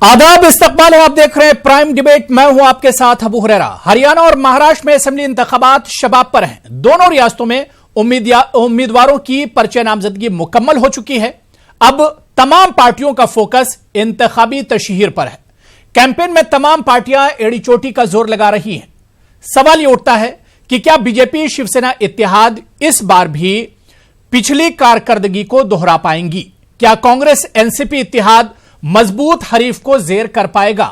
आदाब, इस्तकबाल है। आप देख रहे हैं प्राइम डिबेट। मैं हूं आपके साथ अबू हुरैरा। हरियाणा और महाराष्ट्र में असेंबली इंतखाबात शबाब पर हैं। दोनों रियासतों में उम्मीदवारों की पर्चे नामजदगी मुकम्मल हो चुकी है। अब तमाम पार्टियों का फोकस इंतखाबी तशहीर पर है। कैंपेन में तमाम पार्टियां एड़ी चोटी का जोर लगा रही हैं। सवाल यह उठता है कि क्या बीजेपी शिवसेना इत्तेहाद इस बार भी पिछली कारकर्दगी को दोहरा पाएंगी? क्या कांग्रेस एनसीपी इत्तेहाद मजबूत हरीफ को जेर कर पाएगा?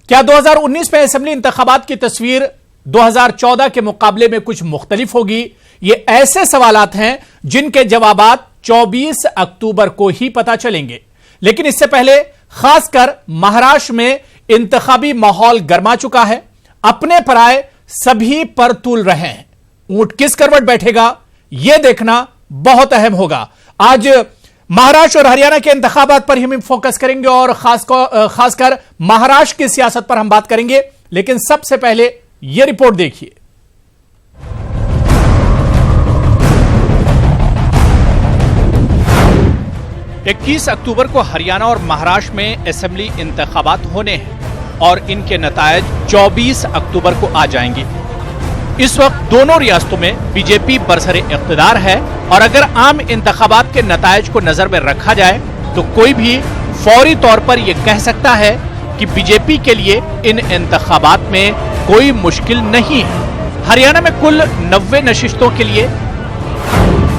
क्या 2019 में असेंबली इंतखाबात की तस्वीर 2014 के मुकाबले में कुछ मुख्तलिफ होगी? ये ऐसे सवालात हैं जिनके जवाबात 24 अक्टूबर को ही पता चलेंगे। लेकिन इससे पहले खासकर महाराष्ट्र में इंतखाबी माहौल गर्मा चुका है। अपने पराए सभी पर तुल रहे हैं। ऊंट किस करवट बैठेगा, यह देखना बहुत अहम होगा। आज महाराष्ट्र और हरियाणा के इंतखाबात पर हम फोकस करेंगे और खासकर महाराष्ट्र की सियासत पर हम बात करेंगे। लेकिन सबसे पहले यह रिपोर्ट देखिए। इक्कीस अक्टूबर को हरियाणा और महाराष्ट्र में असेंबली इंतखाबात होने हैं और इनके नतायज 24 अक्टूबर को आ जाएंगे। इस वक्त दोनों रियासतों में बीजेपी बरसरे इख्तिदार है और अगर आम इंतखाबात के नतायज को नजर में रखा जाए तो कोई भी फौरी तौर पर यह कह सकता है कि बीजेपी के लिए इन इंतखाबात में कोई मुश्किल नहीं है। हरियाणा में कुल 90 नशिस्तों के लिए,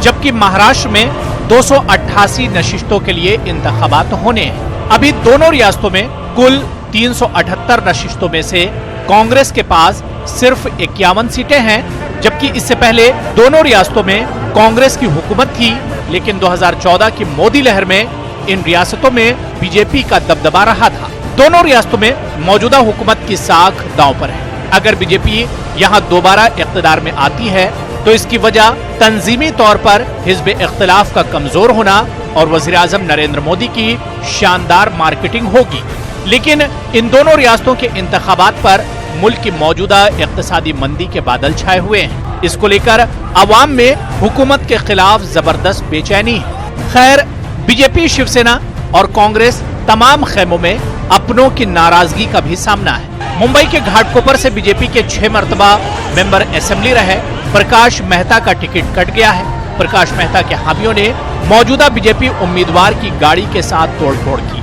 जबकि महाराष्ट्र में 288 नशिस्तों के लिए इंतखाबात होने हैं। अभी दोनों रियासतों में कुल 378 नशिस्तों में से कांग्रेस के पास सिर्फ 51 सीटें हैं, जबकि इससे पहले दोनों रियासतों में कांग्रेस की हुकूमत थी। लेकिन 2014 की मोदी लहर में इन रियासतों में बीजेपी का दबदबा रहा था। दोनों रियासतों में मौजूदा हुकूमत की साख दांव पर है। अगर बीजेपी यहां दोबारा इख्तिदार में आती है तो इसकी वजह तंजीमी तौर पर हिज़्ब इख्तिलाफ का कमजोर होना और वज़ीर आज़म नरेंद्र मोदी की शानदार मार्केटिंग होगी। लेकिन इन दोनों रियासतों के इंतखाबात पर मुल्क की मौजूदा इक्तिसादी मंदी के बादल छाए हुए हैं। इसको लेकर अवाम में हुकूमत के खिलाफ जबरदस्त बेचैनी है। खैर, बीजेपी, शिवसेना और कांग्रेस तमाम खेमों में अपनों की नाराजगी का भी सामना है। मुंबई के घाटकोपर से बीजेपी के 6 मरतबा मेंबर असेंबली रहे प्रकाश मेहता का टिकट कट गया है। प्रकाश मेहता के हामियों ने मौजूदा बीजेपी उम्मीदवार की गाड़ी के साथ तोड़फोड़ की।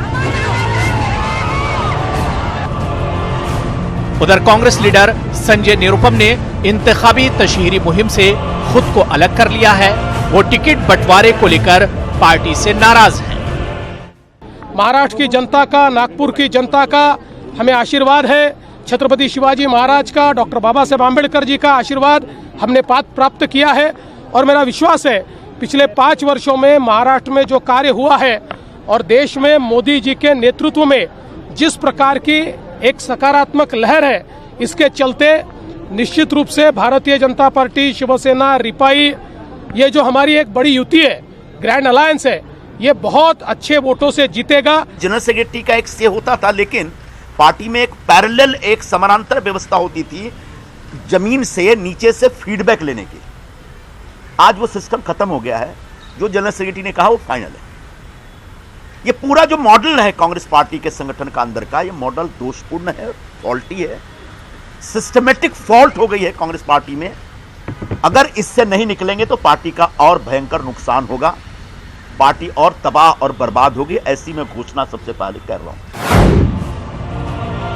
उधर कांग्रेस लीडर संजय निरुपम ने इंतखाबी तशहीरी मुहिम से खुद को अलग कर लिया है। वो टिकट बंटवारे को लेकर पार्टी से नाराज हैं। महाराष्ट्र की जनता का, नागपुर की जनता का हमें आशीर्वाद है। छत्रपति शिवाजी महाराज का, डॉक्टर बाबा साहेब आम्बेडकर जी का आशीर्वाद हमने प्राप्त किया है और मेरा विश्वास है पिछले 5 वर्षों में महाराष्ट्र में जो कार्य हुआ है और देश में मोदी जी के नेतृत्व में जिस प्रकार की एक सकारात्मक लहर है, इसके चलते निश्चित रूप से भारतीय जनता पार्टी, शिवसेना, रिपाई, ये जो हमारी एक बड़ी युति है, ग्रैंड अलायंस है, ये बहुत अच्छे वोटों से जीतेगा। जनरल सेक्रेटरी का एक से होता था, लेकिन पार्टी में एक पैरेलल, एक समानांतर व्यवस्था होती थी जमीन से, नीचे से फीडबैक लेने की। आज वो सिस्टम खत्म हो गया है। जो जनरल सेक्रेटरी ने कहा वो फाइनल है। ये पूरा जो मॉडल है कांग्रेस पार्टी के संगठन का अंदर का, ये मॉडल दोषपूर्ण है, फॉल्टी है, सिस्टमेटिक फॉल्ट हो गई है कांग्रेस पार्टी में। अगर इससे नहीं निकलेंगे तो पार्टी का और भयंकर नुकसान होगा, पार्टी और तबाह और बर्बाद होगी। ऐसी मैं घोषणा सबसे पहले कर रहा हूं।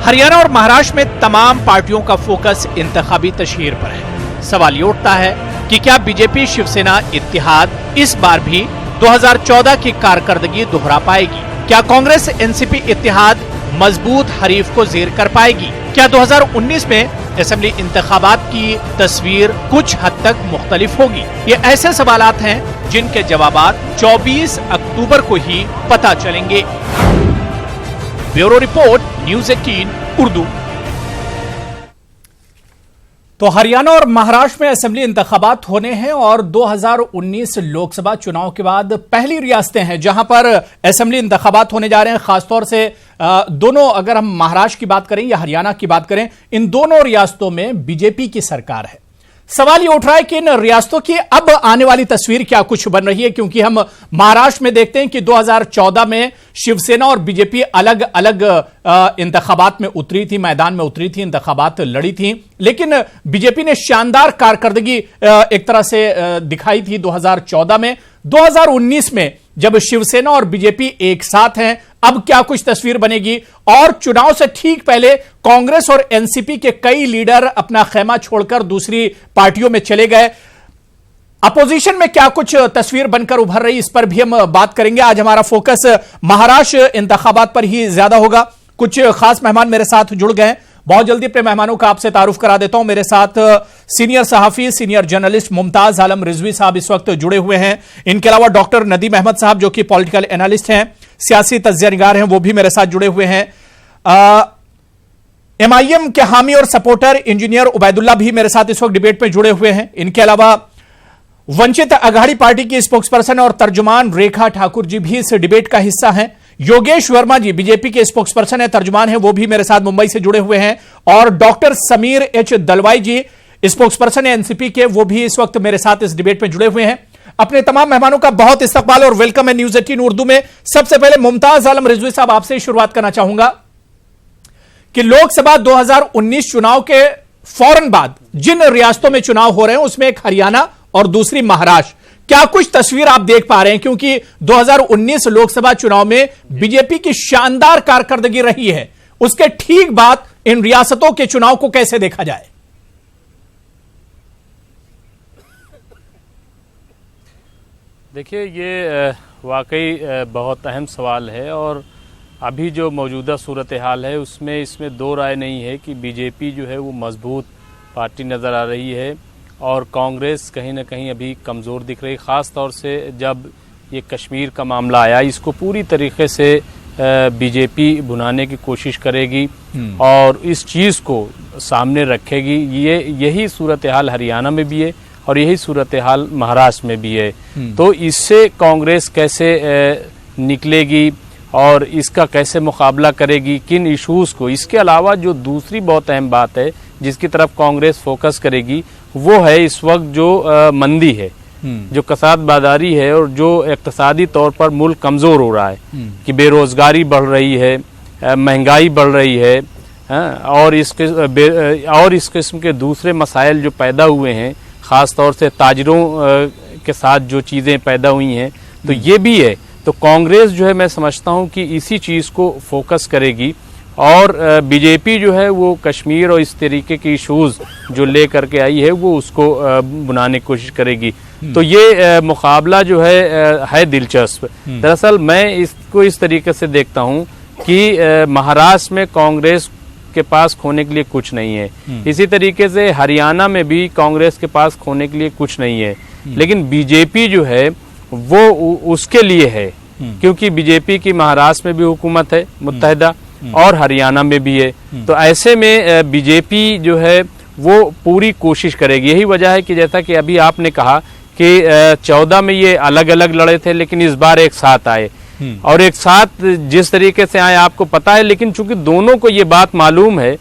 हरियाणा और महाराष्ट्र में तमाम पार्टियों का फोकस इंतखाबी तशहीर पर है। सवाल ये उठता है कि क्या बीजेपी शिवसेना इत्तेहाद इस बार भी 2014 की कारकर्दगी दोहरा पाएगी? क्या कांग्रेस एनसीपी इत्तेहाद मजबूत हरीफ को जेर कर पाएगी? क्या 2019 में असेंबली इंतखाबात की तस्वीर कुछ हद तक मुख्तलिफ होगी? ये ऐसे सवालात हैं जिनके जवाबात 24 अक्टूबर को ही पता चलेंगे। Bureau report, news 18 Urdu. तो हरियाणा और महाराष्ट्र में असेंबली इंतखाबात होने हैं और 2019 लोकसभा चुनाव के बाद पहली रियासतें हैं जहां पर असेंबली इंतखाबात होने जा रहे हैं। खासतौर से दोनों, अगर हम महाराष्ट्र की बात करें या हरियाणा की बात करें, इन दोनों रियासतों में बीजेपी की सरकार है। सवाल ये उठ रहा है कि इन रियासतों की अब आने वाली तस्वीर क्या कुछ बन रही है, क्योंकि हम महाराष्ट्र में देखते हैं कि 2014 में शिवसेना और बीजेपी अलग अलग इंतखाबात में उतरी थी, मैदान में उतरी थी, इंतखाबात लड़ी थी, लेकिन बीजेपी ने शानदार कारकर्दगी एक तरह से दिखाई थी 2014 में। 2019 में जब शिवसेना और बीजेपी एक साथ हैं, अब क्या कुछ तस्वीर बनेगी? और चुनाव से ठीक पहले कांग्रेस और एनसीपी के कई लीडर अपना खेमा छोड़कर दूसरी पार्टियों में चले गए। अपोजिशन में क्या कुछ तस्वीर बनकर उभर रही, इस पर भी हम बात करेंगे। आज हमारा फोकस महाराष्ट्र इंतखाबात पर ही ज्यादा होगा। कुछ खास मेहमान मेरे साथ जुड़ गए हैं, बहुत जल्दी अपने मेहमानों का आपसे तारुफ करा देता हूं। मेरे साथ सीनियर सहाफी, सीनियर जर्नलिस्ट मुमताज आलम रिजवी साहब इस वक्त जुड़े हुए हैं। इनके अलावा डॉक्टर नदीम अहमद साहब जो कि पॉलिटिकल एनालिस्ट हैं, सियासी तज्जियानिगार हैं, वो भी मेरे साथ जुड़े हुए हैं। एमआईएम के हामी और सपोर्टर इंजीनियर उबैदुल्ला भी मेरे साथ इस वक्त डिबेट में जुड़े हुए हैं। इनके अलावा वंचित अघाड़ी पार्टी की स्पोक्सपर्सन और तर्जुमान रेखा ठाकुर जी भी इस डिबेट का हिस्सा हैं। योगेश वर्मा जी बीजेपी के स्पोक्सपर्सन है, तर्जुमान है, वो भी मेरे साथ मुंबई से जुड़े हुए हैं। और डॉक्टर समीर एच दलवाई जी स्पोक्सपर्सन है एनसीपी के, वो भी इस वक्त मेरे साथ इस डिबेट में जुड़े हुए हैं। अपने तमाम मेहमानों का बहुत इस्तकबाल और वेलकम है न्यूज 18 उर्दू में। सबसे पहले मुमताज आलम रिजवी साहब आपसे शुरुआत करना चाहूंगा कि लोकसभा 2019 चुनाव के फौरन बाद जिन रियासतों में चुनाव हो रहे हैं उसमें एक हरियाणा और दूसरी महाराष्ट्र, क्या कुछ तस्वीर आप देख पा रहे हैं? क्योंकि 2019 लोकसभा चुनाव में बीजेपी की शानदार कारकर्दगी रही है, उसके ठीक बाद इन रियासतों के चुनाव को कैसे देखा जाए? देखिए, ये वाकई बहुत अहम सवाल है और अभी जो मौजूदा सूरत हाल है इसमें दो राय नहीं है कि बीजेपी जो है वो मजबूत पार्टी नज़र आ रही है और कांग्रेस कहीं ना कहीं अभी कमज़ोर दिख रही है। ख़ास तौर से जब ये कश्मीर का मामला आया, इसको पूरी तरीके से बीजेपी भुनाने की कोशिश करेगी और इस चीज़ को सामने रखेगी। यही सूरत हाल हरियाणा में भी है और यही सूरत हाल महाराष्ट्र में भी है। तो इससे कांग्रेस कैसे निकलेगी और इसका कैसे मुकाबला करेगी, किन इश्यूज़ को। इसके अलावा जो दूसरी बहुत अहम बात है जिसकी तरफ कांग्रेस फोकस करेगी वो है इस वक्त जो मंदी है, जो कसाद बाजारी है और जो इक्तिसादी तौर पर मुल्क कमज़ोर हो रहा है कि बेरोज़गारी बढ़ रही है, महंगाई बढ़ रही है और इस किस्म के दूसरे मसाइल जो पैदा हुए हैं, ख़ास तौर से ताजरों के साथ जो चीज़ें पैदा हुई हैं, तो ये भी है। तो कांग्रेस जो है मैं समझता हूँ कि इसी चीज़ को फोकस करेगी और बीजेपी जो है वो कश्मीर और इस तरीके की इशूज़ जो ले करके आई है वो उसको बुनाने की कोशिश करेगी। तो ये मुकाबला जो है दिलचस्प। दरअसल मैं इसको इस तरीके से देखता हूँ कि महाराष्ट्र में कांग्रेस के पास खोने के लिए कुछ नहीं है, इसी तरीके से हरियाणा में भी कांग्रेस के पास खोने के लिए कुछ नहीं है, लेकिन बीजेपी जो है वो उसके लिए है क्योंकि बीजेपी की महाराष्ट्र में भी हुकूमत है मुत्तहिदा और हरियाणा में भी है। तो ऐसे में बीजेपी जो है वो पूरी कोशिश करेगी। यही वजह है कि जैसा कि अभी आपने कहा कि 14 में ये अलग अलग लड़े थे लेकिन इस बार एक साथ आए और एक साथ जिस तरीके से आए आपको पता है, लेकिन चूंकि दोनों को ये बात मालूम है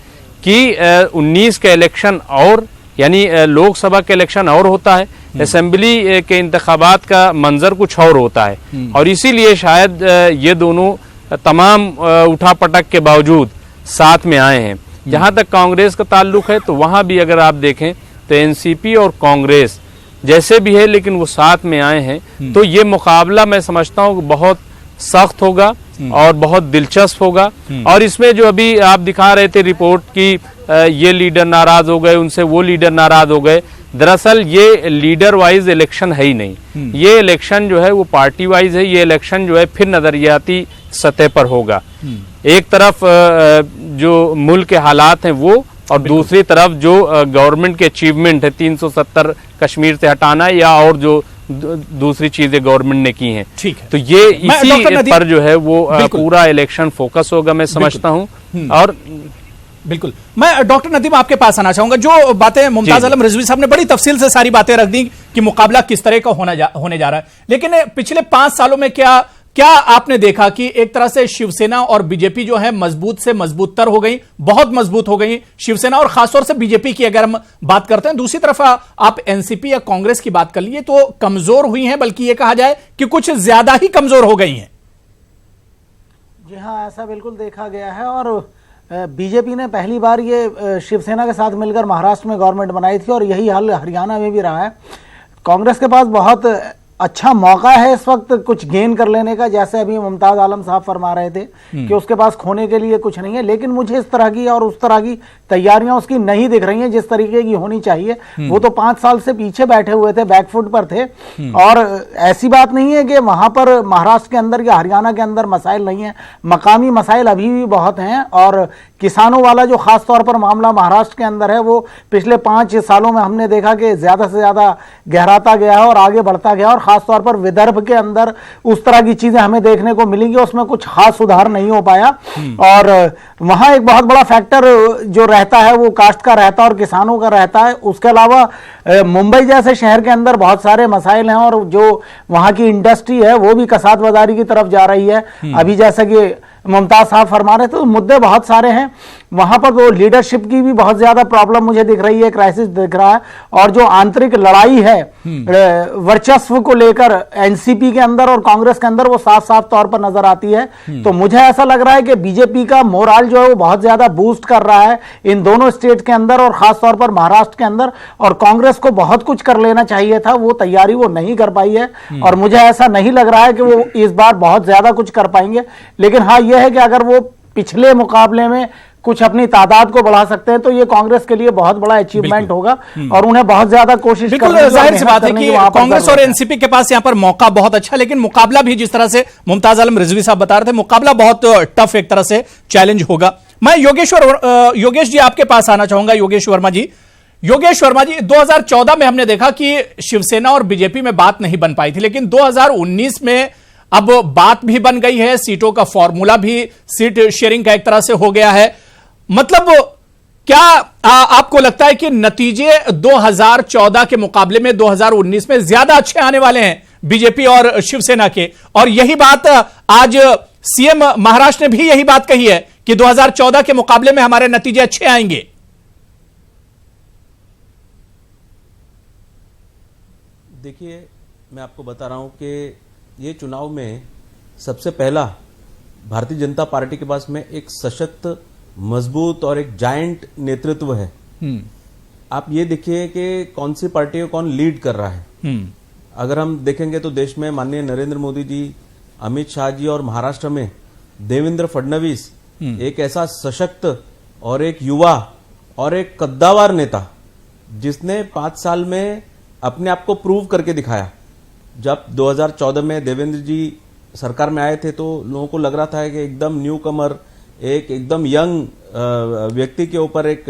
कि 19 का इलेक्शन और यानी लोकसभा का इलेक्शन और होता है, असेंबली के इंतखाबात का मंजर कुछ और होता है और इसीलिए शायद ये दोनों तमाम उठापटक के बावजूद साथ में आए हैं। जहां तक कांग्रेस का ताल्लुक है तो वहां भी अगर आप देखें तो एनसीपी और कांग्रेस जैसे भी है लेकिन वो साथ में आए हैं। तो ये मुकाबला मैं समझता हूँ बहुत सख्त होगा और बहुत दिलचस्प होगा। और इसमें जो अभी आप दिखा रहे थे रिपोर्ट की ये लीडर नाराज हो गए, उनसे वो लीडर नाराज हो गए, दरअसल ये लीडर वाइज इलेक्शन है ही नहीं, ये इलेक्शन जो है वो पार्टी वाइज है। ये इलेक्शन जो है फिर नजरियाती सतह पर होगा। एक तरफ जो मुल्क के हालात हैं वो और दूसरी तरफ जो गवर्नमेंट के अचीवमेंट है 370 कश्मीर से हटाना या और जो दूसरी चीजें गवर्नमेंट ने की हैं। ठीक है, तो ये इसी पर जो है वो पूरा इलेक्शन फोकस होगा मैं समझता हूँ। और बिल्कुल मैं डॉक्टर नदीम आपके पास आना चाहूंगा। जो बातें मुमताज आलम रिजवी साहब ने बड़ी तफसील से सारी बातें रख दी कि मुकाबला किस तरह का होने जा रहा है, लेकिन पिछले 5 सालों में क्या आपने देखा कि एक तरह से शिवसेना और बीजेपी जो है मजबूत से मजबूतर हो गई, बहुत मजबूत हो गई शिवसेना और खासतौर से बीजेपी की अगर हम बात करते हैं। दूसरी तरफ आप एनसीपी या कांग्रेस की बात कर लिए तो कमजोर हुई हैं, बल्कि यह कहा जाए कि कुछ ज्यादा ही कमजोर हो गई हैं। जी हाँ, ऐसा बिल्कुल देखा गया है। और बीजेपी ने पहली बार ये शिवसेना के साथ मिलकर महाराष्ट्र में गवर्नमेंट बनाई थी और यही हाल हरियाणा में भी रहा है। कांग्रेस के पास बहुत अच्छा मौका है इस वक्त कुछ गेन कर लेने का, जैसे अभी मुमताज आलम साहब फरमा रहे थे कि उसके पास खोने के लिए कुछ नहीं है, लेकिन मुझे इस तरह की और उस तरह की तैयारियां उसकी नहीं दिख रही हैं जिस तरीके की होनी चाहिए। वो तो 5 साल से पीछे बैठे हुए थे, बैकफुट पर थे। और ऐसी बात नहीं है कि वहां पर महाराष्ट्र के अंदर या हरियाणा के अंदर मसाइल नहीं है, मकामी मसाइल अभी भी बहुत हैं। और किसानों वाला जो खास तौर पर मामला महाराष्ट्र के अंदर है, वो पिछले 5 सालों में हमने देखा कि ज्यादा से ज्यादा गहराता गया है और आगे बढ़ता गया। और खास तौर पर विदर्भ के अंदर उस तरह की चीजें हमें देखने को मिलेंगी, उसमें कुछ खास सुधार नहीं हो पाया। और वहां एक बहुत बड़ा फैक्टर जो रहता है वो कास्ट का रहता है और किसानों का रहता है। उसके अलावा मुंबई जैसे शहर के अंदर बहुत सारे मसाइल हैं और जो वहां की इंडस्ट्री है वो भी कसाद बाजारी की तरफ जा रही है। अभी जैसा कि मुमताज साहब फरमा रहे थे, तो मुद्दे बहुत सारे हैं वहां पर। तो लीडरशिप की भी बहुत ज्यादा प्रॉब्लम मुझे दिख रही है, क्राइसिस दिख रहा है। और जो आंतरिक लड़ाई है वर्चस्व को लेकर एनसीपी के अंदर और कांग्रेस के अंदर, वो साफ साफ तौर पर नजर आती है। तो मुझे ऐसा लग रहा है कि बीजेपी का मोराल जो है वो बहुत ज्यादा बूस्ट कर रहा है इन दोनों स्टेट के अंदर और खास तौर पर महाराष्ट्र के अंदर। और कांग्रेस को बहुत कुछ कर लेना चाहिए था, वो तैयारी वो नहीं कर पाई है। और मुझे ऐसा नहीं लग रहा है कि वो इस बार बहुत ज्यादा कुछ कर पाएंगे। लेकिन हाँ, यह है कि अगर वो पिछले मुकाबले में कुछ अपनी तादाद को बढ़ा सकते हैं तो ये कांग्रेस के लिए बहुत बड़ा अचीवमेंट होगा और उन्हें बहुत ज्यादा कोशिश बिल्कुल जाहिर सी बात है कि कांग्रेस और एनसीपी के पास यहां पर मौका बहुत अच्छा, लेकिन मुकाबला भी जिस तरह से मुमताज आलम रिजवी साहब बता रहे थे, मुकाबला बहुत टफ एक तरह से चैलेंज होगा। मैं योगेश जी आपके पास आना चाहूंगा। योगेश वर्मा जी, 2014 में हमने देखा कि शिवसेना और बीजेपी में बात नहीं बन पाई थी, लेकिन 2019 में अब बात भी बन गई है, सीटों का फॉर्मूला भी सीट शेयरिंग का एक तरह से हो गया है। मतलब क्या आपको लगता है कि नतीजे 2014 के मुकाबले में 2019 में ज्यादा अच्छे आने वाले हैं बीजेपी और शिवसेना के? और यही बात आज सीएम महाराष्ट्र ने भी यही बात कही है कि 2014 के मुकाबले में हमारे नतीजे अच्छे आएंगे। देखिए, मैं आपको बता रहा हूं कि ये चुनाव में सबसे पहला भारतीय जनता पार्टी के पास में एक सशक्त, मजबूत और एक जायंट नेतृत्व है। आप ये देखिए कि कौन सी पार्टी को कौन लीड कर रहा है। अगर हम देखेंगे तो देश में माननीय नरेंद्र मोदी जी, अमित शाह जी और महाराष्ट्र में देवेंद्र फडणवीस एक ऐसा सशक्त और एक युवा और एक कद्दावर नेता जिसने 5 साल में अपने आप को प्रूव करके दिखाया। जब 2014 में देवेंद्र जी सरकार में आए थे तो लोगों को लग रहा था कि एकदम न्यू कमर, एक एकदम यंग व्यक्ति के ऊपर, एक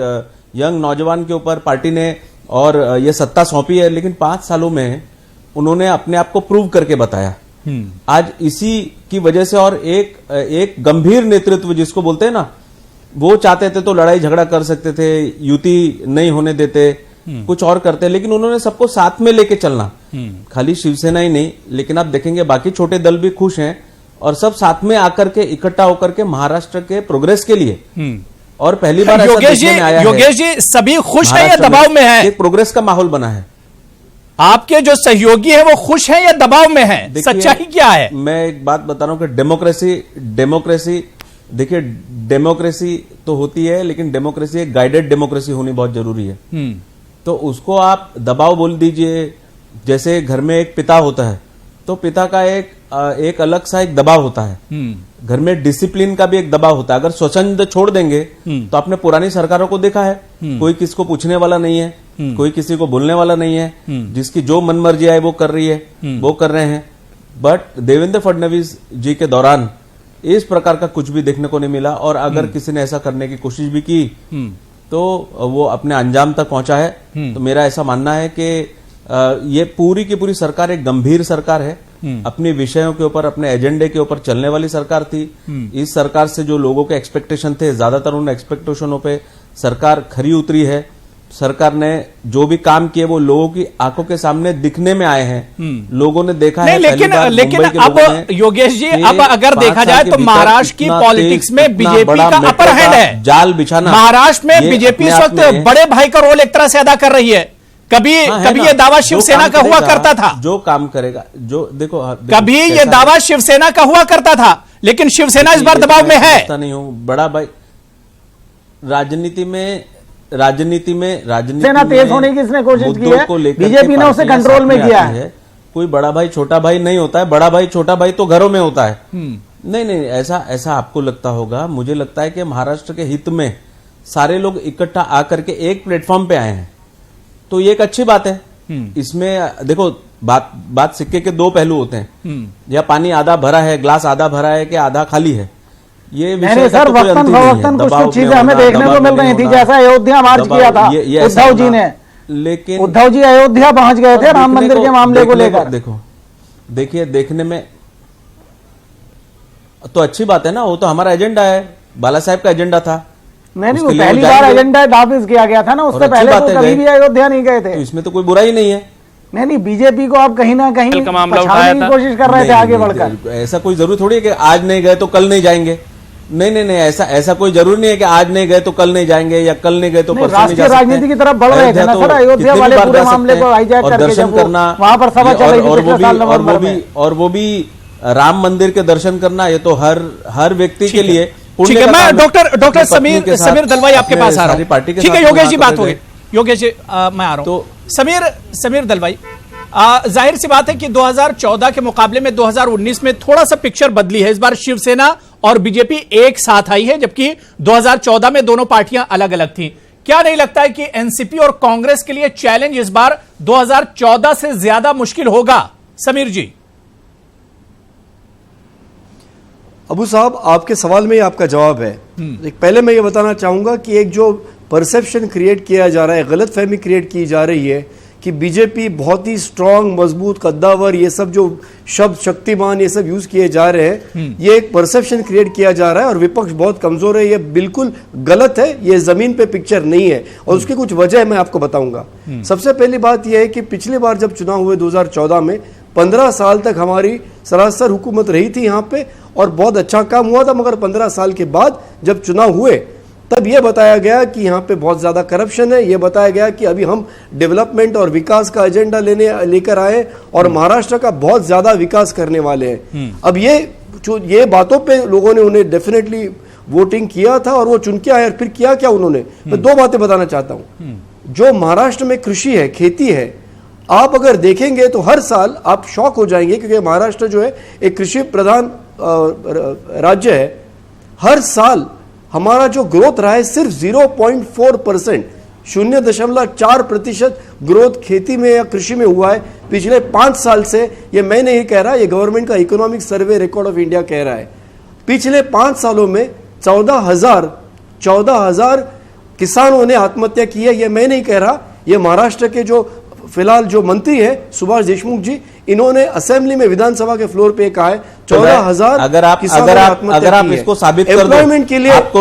यंग नौजवान के ऊपर पार्टी ने और ये सत्ता सौंपी है। लेकिन 5 सालों में उन्होंने अपने आप को प्रूव करके बताया। आज इसी की वजह से और एक गंभीर नेतृत्व जिसको बोलते हैं ना, वो चाहते थे तो लड़ाई झगड़ा कर सकते थे, युति नहीं होने देते, कुछ और करते, लेकिन उन्होंने सबको साथ में लेके चलना। खाली शिवसेना ही नहीं, लेकिन आप देखेंगे बाकी छोटे दल भी खुश हैं और सब साथ में आकर के इकट्ठा होकर के महाराष्ट्र के प्रोग्रेस के लिए। और पहली बार योगेश जी सभी खुश हैं या दबाव में हैं? एक प्रोग्रेस का माहौल बना है। आपके जो सहयोगी है वो खुश हैं या दबाव में हैं? सच्चाई क्या है? मैं एक बात बता रहा हूं कि डेमोक्रेसी देखिए, डेमोक्रेसी तो होती है, लेकिन डेमोक्रेसी एक गाइडेड डेमोक्रेसी होनी बहुत जरूरी है। तो उसको आप दबाव बोल दीजिए। जैसे घर में एक पिता होता है तो पिता का एक अलग सा एक दबाव होता है। घर में डिसिप्लिन का भी एक दबाव होता है। अगर स्वच्छंद छोड़ देंगे तो आपने पुरानी सरकारों को देखा है, कोई किसको पूछने वाला नहीं है, कोई किसी को बोलने वाला नहीं है, जिसकी जो मन मर्जी आए वो कर रही है, वो कर रहे हैं। बट देवेंद्र फडणवीस जी के दौरान इस प्रकार का कुछ भी देखने को नहीं मिला। और अगर किसी ने ऐसा करने की कोशिश भी की तो वो अपने अंजाम तक पहुंचा है। तो मेरा ऐसा मानना है कि ये पूरी की पूरी सरकार एक गंभीर सरकार है, अपने विषयों के ऊपर, अपने एजेंडे के ऊपर चलने वाली सरकार थी। इस सरकार से जो लोगों के एक्सपेक्टेशन थे, ज्यादातर उन एक्सपेक्टेशनों पे सरकार खरी उतरी है। सरकार ने जो भी काम किए वो लोगों की आंखों के सामने दिखने में आए हैं, लोगों ने देखा है। लेकिन अब योगेश जी, अब अगर देखा जाए तो महाराष्ट्र की पॉलिटिक्स में बीजेपी का अपर हैंड है। जाल बिछाना महाराष्ट्र में बीजेपी इस वक्त बड़े भाई का रोल एक तरह से अदा कर रही है। कभी ये दावा शिवसेना का हुआ करता था, जो काम करेगा, जो देखो कभी ये दावा शिवसेना का हुआ करता था, लेकिन शिवसेना इस बार दबाव में है। नहीं हूं बड़ा भाई, राजनीति में सेना तेज होने की इसने कोशिश की है, बीजेपी ने उसे कंट्रोल में किया है। कोई बड़ा भाई छोटा भाई नहीं होता है, बड़ा भाई छोटा भाई तो घरों में होता है। नहीं, ऐसा आपको लगता होगा, मुझे लगता है कि महाराष्ट्र के हित में सारे लोग इकट्ठा आकर के एक प्लेटफॉर्म पे आए हैं, तो ये एक अच्छी बात है। इसमें देखो, बात सिक्के के दो पहलू होते हैं, या पानी आधा भरा है, ग्लास आधा भरा है कि आधा खाली है, ये नहीं सर, वक्तन फवक्तन कुछ चीजें हमें देखने को मिल रही थी, जैसा अयोध्या मार्च किया था उद्धव जी ने, लेकिन उद्धव जी अयोध्या पहुंच गए थे राम मंदिर के मामले को लेकर। देखिए देखने में तो अच्छी बात है ना, वो तो हमारा एजेंडा है, बाला साहेब का एजेंडा था। नहीं, वो पहली बार एजेंडा नाफिज किया गया था ना, उससे पहले तो कभी भी अयोध्या नहीं गए थे, तो इसमें तो कोई बुराई नहीं है। नहीं, बीजेपी को आप कहीं ना कहीं पछाड़ने की कोशिश कर रहे थे आगे बढ़कर। ऐसा कोई जरूरी थोड़ी है कि आज नहीं गए तो कल नहीं जाएंगे। नहीं, ऐसा कोई जरूरी नहीं है कि आज नहीं गए तो कल नहीं जाएंगे, या कल नहीं गए तो परसों नहीं जा सकते। राष्ट्रीय राजनीति की तरफ बढ़ रहे थे ना सर, अयोध्या वाले पूरे मामले को हाईजैक करके दर्शन करना, वहां पर सभा चल रही थी पिछले साल नवंबर में, और वो भी राम मंदिर के दर्शन करना, ये तो हर व्यक्ति के लिए। ठीक है, मैं डॉक्टर समीर दलवाई आपके पास आ रहा हूं। ठीक है योगेश जी, बात हो गई। योगेश जी मैं आ रहा हूं। तो समीर दलवाई, जाहिर सी बात है कि 2014 के मुकाबले में 2019 में थोड़ा सा पिक्चर बदली है। इस बार शिवसेना और बीजेपी एक साथ आई है, जबकि 2014 में दोनों पार्टियां अलग अलग थीं। क्या नहीं लगता है कि एनसीपी और कांग्रेस के लिए चैलेंज इस बार 2014 से ज्यादा मुश्किल होगा? समीर जी। अबू साहब, आपके सवाल में ही आपका जवाब है। पहले मैं ये बताना चाहूंगा कि एक जो परसेप्शन क्रिएट किया जा रहा है, गलत फहमी क्रिएट की जा रही है कि बीजेपी बहुत ही स्ट्रांग, मजबूत, कद्दावर, ये सब जो शब्द, शक्तिमान, ये सब यूज किए जा रहे हैं, ये एक परसेप्शन क्रिएट किया जा रहा है और विपक्ष बहुत कमजोर है, ये बिल्कुल गलत है। ये जमीन पे पिक्चर नहीं है और उसकी कुछ वजह मैं आपको बताऊंगा। सबसे पहली बात यह है कि पिछली बार जब चुनाव हुए 2014 में, 15 साल तक हमारी सरासर हुकूमत रही थी यहाँ पे और बहुत अच्छा काम हुआ था, मगर 15 साल के बाद जब चुनाव हुए तब यह बताया गया कि यहाँ पे बहुत ज्यादा करप्शन है। यह बताया गया कि अभी हम डेवलपमेंट और विकास का एजेंडा लेकर आए और महाराष्ट्र का बहुत ज्यादा विकास करने वाले हैं। अब ये बातों पे लोगों ने उन्हें डेफिनेटली वोटिंग किया था और वो चुन के आए। और फिर किया क्या उन्होंने, मैं दो बातें बताना चाहता हूं। जो महाराष्ट्र में कृषि है, खेती है, आप अगर देखेंगे तो हर साल आप शॉक हो जाएंगे, क्योंकि महाराष्ट्र जो है एक कृषि प्रधान राज्य है। हर साल हमारा जो ग्रोथ रहा है सिर्फ 0.4%, 0.4% ग्रोथ खेती में या कृषि में हुआ है पिछले 5 साल से। ये मैं नहीं कह रहा, ये गवर्नमेंट का economic survey record of India कह रहा है। पिछले 5 सालों में 14,000 किसानों ने आत्महत्या की है। ये मैं नहीं कह रहा, ये महाराष्ट्र के जो फिलहाल जो मंत्री है सुभाष देशमुख जी, इन्होंने असेंबली में, विधानसभा के फ्लोर पे कहा है 14,000 अगर आप इसको साबित कर दो, एम्प्लॉयमेंट के लिए आप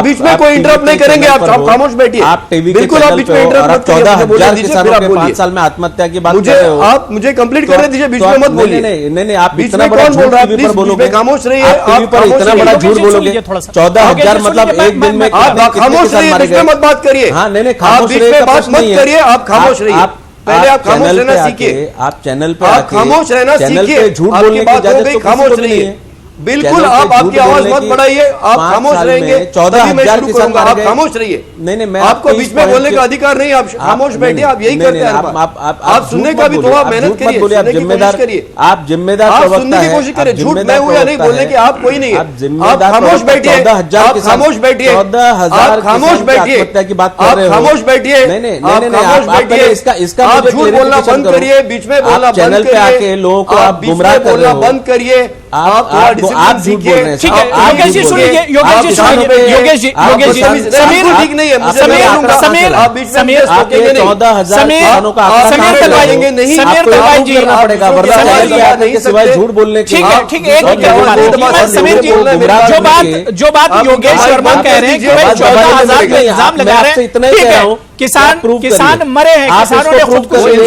बीच में कोई इंटरप्ट नहीं करेंगे, आप खामोश बैठिए। आप टीवी बिल्कुल आप बीच में इंटरप्ट मत करिए। 14,000 किसानों के 5 साल में आत्महत्या की बात कर रहे हो, आप मुझे कंप्लीट करने दीजिए, बीच में मत बोलिए। नहीं, आप बीच इतना में बड़ा कौन बोल रहा है? टीवी पर बोलोगे, खामोश रहिए। आप टीवी पर इतना बड़ा झूठ बोलोगे। 14,000 मतलब एक दिन में आप खामोश रहिए, बीच में मत बात करिए। हाँ, नहीं, खामोश रहिए, बात मत करिए, आप खामोश रहिए। पहले आप खामोश रहना सीखिए। आप चैनल पे आप खामोश रहना सीखिए। झूठ आपकी बोलने बात की हो इजाजत गई, तो खामोश रहिए। बिल्कुल आप आपकी आवाज मत बढ़ाइए, आप खामोश रहेंगे। 14,000 किसान आप खामोश रहिए। नहीं, मैं आपको बीच में बोलने का अधिकार नहीं, आप खामोश बैठिए। आप यही करते हैं, आप सुनने का भी थोड़ा मेहनत करिए, सुनने की कोशिश करिए। आप जिम्मेदार, आप सुनने की कोशिश करिए। झूठ मैं हूं या नहीं बोलने की आप कोई नहीं है। आप खामोश बैठिए, आप खामोश बैठिए, आप खामोश बैठिए, की बात आप खामोश बैठिए, आप खामोश बैठिए। इसका आप झूठ बोलना बंद करिए, बीच में बोलना बंद करिए, लोगों को आप गुमराह कर रहे हो, बंद करिए। आप ठीक है योगेश जी सुनिए, योगेश जी समीर ठीक नहीं है, समीर दलवाई जी सिवाय झूठ बोलने ठीक है समीर जी, जो बात योगेश शर्मा कह रहे हैं कि भाई 14,000 का इल्जाम लगा रहे हैं, इतना ही कह रहा हूं, किसान मरे हैं, किसानों ने खुदकुशी की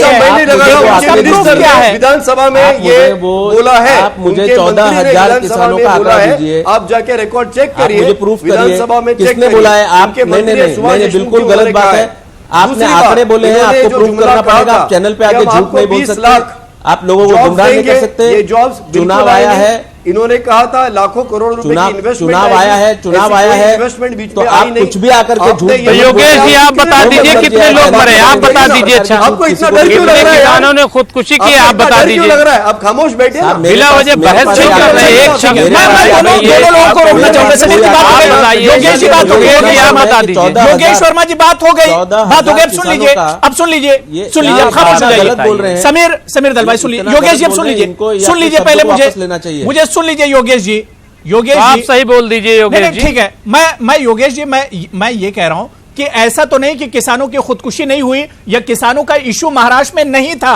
है। विधानसभा में ये बोला है, आप मुझे 14,000 किसानों का आंकड़ा दीजिए, आप जाके रिकॉर्ड चेक करिए, मुझे प्रूफ करिए विधानसभा में किसने बोला है। आप नहीं, बिल्कुल गलत बात है। आपने आंकड़े बोले हैं, आपको प्रूफ करना पड़ेगा। आप चैनल पे आके झूठ नहीं बोल सकते, आप लोगों को गुमराह नहीं कर सकते। चुनाव आया है, इन्होंने कहा था लाखों करोड़ रुपए की इन्वेस्टमेंट, चुनाव आया है, चुनाव आया है, इन्वेस्टमेंट बीच तो में आई आप नहीं। कुछ भी आकर के झूठ आपने योगेश जी आप बता दीजिए कितने लोग मरे, आप बता दीजिए। अच्छा, आपको इतना डर क्यों लग रहा है? किसानों ने खुदकुशी की, आप बता दीजिए। लग रहा है आप खामोश बैठे ना। बिना वजह बहस क्यों कर रहे हैं? एक शब्द दोनों लोगों को रोकना चाहूंगा। समीर जी बात हो गई, योगेश जी बात हो गई, आप बता दीजिए। योगेश वर्मा जी बात हो गई, बात हो गई, अब सुन लीजिए, अब सुन लीजिए, सुन लीजिए, अब खामोश हो जाइए। समीर दल भाई सुन लीजिए, योगेश जी अब सुन लीजिए, सुन लीजिए, पहले मुझे सुन लीजिए योगेश जी। योगेश आप जी सही बोल दीजिए योगेश जी। ठीक है, मैं योगेश जी मैं ये कह रहा हूं कि ऐसा तो नहीं कि किसानों की खुदकुशी नहीं हुई या किसानों का इशू महाराष्ट्र में नहीं था।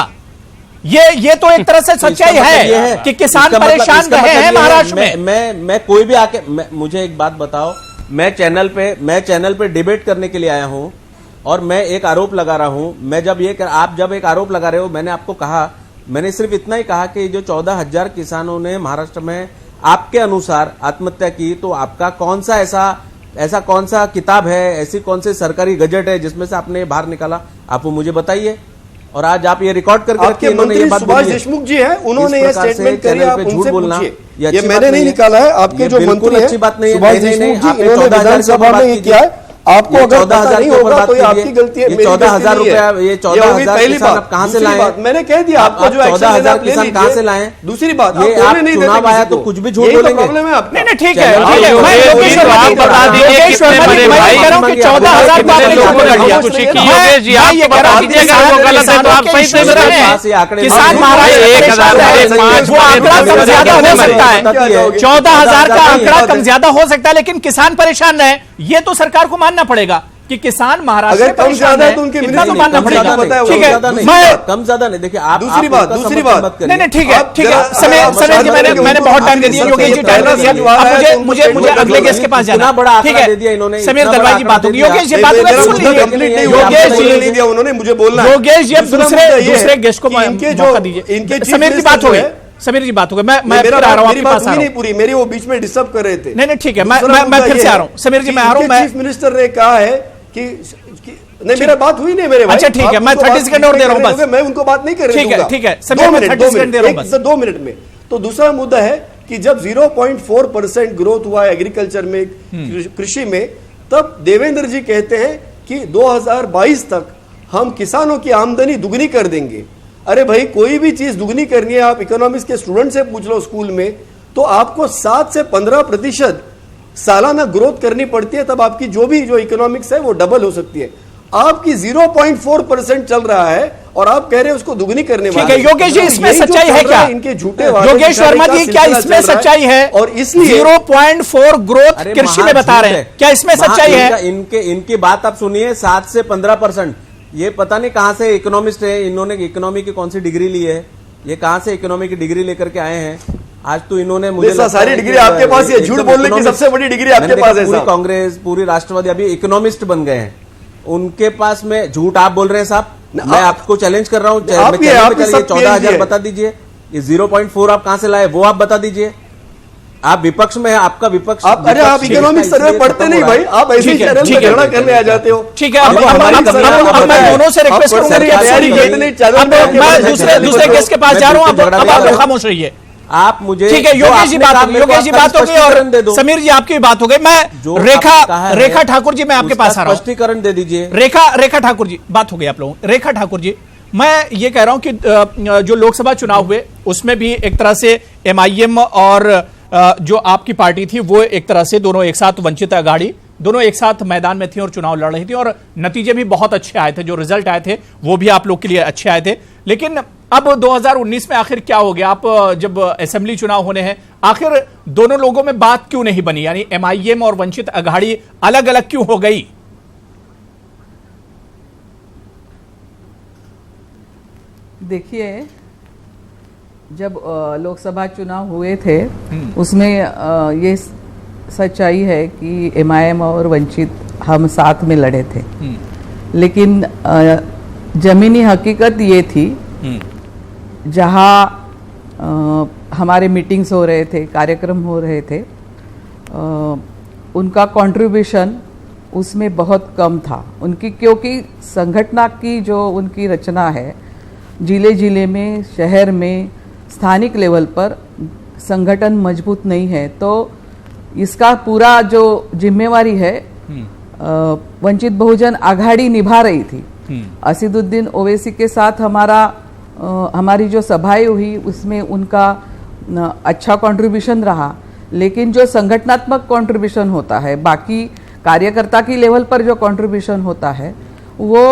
ये तो एक तरह से सच्चाई है कि किसान परेशान रहे हैं महाराष्ट्र में। मैं कोई भी आके मुझे एक बात बताओ, मैं चैनल पे डिबेट करने के लिए आया हूं और मैं एक आरोप लगा रहा हूं। आप जब एक आरोप लगा रहे हो, मैंने आपको कहा, मैंने सिर्फ इतना ही कहा कि जो 14,000 किसानों ने महाराष्ट्र में आपके अनुसार आत्महत्या की, तो आपका कौन सा ऐसा कौन सा किताब है, ऐसी कौन सी सरकारी गजट है जिसमें से आपने बाहर निकाला, आप वो मुझे बताइए। और आज आप ये रिकॉर्ड करके आपके मंत्री सुभाष देशमुख जी हैं, उन्होंने ये स्टेटमेंट करी, आप उनसे पूछिए। ये मैंने नहीं निकाला है, आपके जो मंत्री हैं सुभाष देशमुख जी, इन्होंने विधानसभा में ये किया है। आपको अगर पता नहीं होगा तो ये आपकी गलती है, 14,000 रुपया, ये 14,000 किसान आप कहाँ से लाए? मैंने कह दिया आपको, जो 14,000 किसान कहाँ से लाए? दूसरी बात, ये आप चुनाव आया तो कुछ भी झूठ बोलेंगे। नहीं ठीक है, आप बता दीजिए कितने मरे भाई। 14,000 योगेश जी आप बता दीजिए, अगर वो गलत है तो आप सही से बताएं। किसान महाराष्ट्र 1,005 वो आंकड़ा कम ज्यादा हो सकता है, 14,000 का आंकड़ा कम ज्यादा हो सकता है, लेकिन किसान परेशान है, ये तो सरकार को मानना पड़ेगा कि किसान महाराष्ट्र अगर कम ज्यादा है तो उनके इतना तो मानना पड़ेगा। ठीक है, कम ज्यादा नहीं। देखिए आप दूसरी बात नहीं ठीक है, समय जी मैंने बहुत टाइम दे दिया, योगेश जी टाइम दे दिया, मुझे अगले गेस्ट के पास जाना बड़ा, ठीक है। समीर दलवाई जी बात होगी, योगेश जी बात होगी, योगेश जी दिया उन्होंने मुझे बोलना, योगेश जी दूसरे गेस्ट को मौका दीजिए। समीर की बात हो गई, समीर जी बात हो गई, मैं फिर आ रहा हूं आपके पास, नहीं पूरी मेरी वो बीच में डिस्टर्ब कर रहे थे। नहीं ठीक है, मैं फिर से आ रहा हूं समीर जी, मैं आ रहा हूं। चीफ मिनिस्टर ने कहा है कि नहीं, मेरा बात हुई नहीं मेरे भाई। अच्छा ठीक है, मैं 30 सेकंड और दे रहा हूं बस, मैं उनको बात नहीं कर रहा हूं। ठीक है समीर, मैं 30 सेकंड दे रहा हूं बस, 2 मिनट में। तो दूसरा मुद्दा है कि जब 0.4% ग्रोथ हुआ एग्रीकल्चर में, कृषि में, तब देवेंद्र जी कहते हैं कि 2022 तक हम किसानों की आमदनी दुगनी कर देंगे। अरे भाई, कोई भी चीज दुगनी करनी है, आप इकोनॉमिक्स के स्टूडेंट से पूछ लो स्कूल में, तो आपको 7 से 15% सालाना ग्रोथ करनी पड़ती है, तब आपकी जो इकोनॉमिक्स है वो डबल हो सकती है। आपकी 0.4% चल रहा है और आप कह रहे हैं उसको दुगनी करने वाले। ठीक है योगेश जी, इसमें सच्चाई है क्या? इनके झूठे योगेश वर्मा जी, क्या इसमें सच्चाई है? और इसलिए 0.4 ग्रोथ कृषि में बता रहे हैं, क्या इसमें सच्चाई है? इनकी बात आप सुनिए, 7 से 15%। ये पता नहीं कहां से इकोनॉमिस्ट है, इन्होंने इकोनॉमी की कौन सी डिग्री ली है, ये कहां से इकोनॉमी की डिग्री लेकर के आए हैं? आज तो इन्होंने मुझे सारी डिग्री आपके पास है, झूठ बोलने की सबसे बड़ी डिग्री आपके पास है। पूरी कांग्रेस, पूरी राष्ट्रवादी अभी इकोनॉमिस्ट बन गए हैं, उनके पास में झूठ आप बोल रहे हैं साहब। मैं आपको चैलेंज कर रहा हूं, 14,000 बता दीजिए, ये 0.4 आप कहां से लाए वो आप बता दीजिए। आप विपक्ष में है, आपका विपक्ष। अरे आप इकोनॉमिक्स सर्वे पढ़ते नहीं भाई, आप ऐसे ही चैनल में झगड़ा करने आ जाते हो। ठीक है, मैं दोनों से रिक्वेस्ट करूंगा, मैं दूसरे गेस्ट के पास जा रहा हूं, अब आप खामोश रहिए। आप मुझे ठीक है, योगेश जी बात हो गई और समीर जी आपकी भी बात हो गई। मैं रेखा ठाकुर जी, मैं आपके पास आ रहा हूं, स्पष्टीकरण दे दीजिए। रेखा ठाकुर जी बात हो गई आप लोगों। रेखा ठाकुर जी, मैं ये कह रहा हूं कि जो लोकसभा चुनाव हुए उसमें भी एक तरह से MIM और जो आपकी पार्टी थी वो एक तरह से दोनों एक साथ, वंचित अघाड़ी दोनों एक साथ मैदान में थी और चुनाव लड़ रही थी और नतीजे भी बहुत अच्छे आए थे, जो रिजल्ट आए थे वो भी आप लोग के लिए अच्छे आए थे। लेकिन अब 2019 में आखिर क्या हो गया? आप जब असेंबली चुनाव होने हैं, आखिर दोनों लोगों में बात क्यों नहीं बनी? यानी MIM और वंचित अघाड़ी अलग अलग क्यों हो गई? देखिए, जब लोकसभा चुनाव हुए थे उसमें ये सच्चाई है कि MIM और वंचित हम साथ में लड़े थे, लेकिन जमीनी हकीकत ये थी, जहाँ हमारे मीटिंग्स हो रहे थे, कार्यक्रम हो रहे थे, उनका कंट्रीब्यूशन उसमें बहुत कम था उनकी, क्योंकि संगठन की जो उनकी रचना है, जिले जिले में, शहर में, स्थानिक लेवल पर संगठन मजबूत नहीं है, तो इसका पूरा जो जिम्मेवारी है वंचित बहुजन आघाड़ी निभा रही थी। असीदुद्दीन ओवैसी के साथ हमारी जो सभाएं हुई उसमें उनका अच्छा कंट्रीब्यूशन रहा, लेकिन जो संगठनात्मक कंट्रीब्यूशन होता है, बाकी कार्यकर्ता की लेवल पर जो कंट्रीब्यूशन होता है वो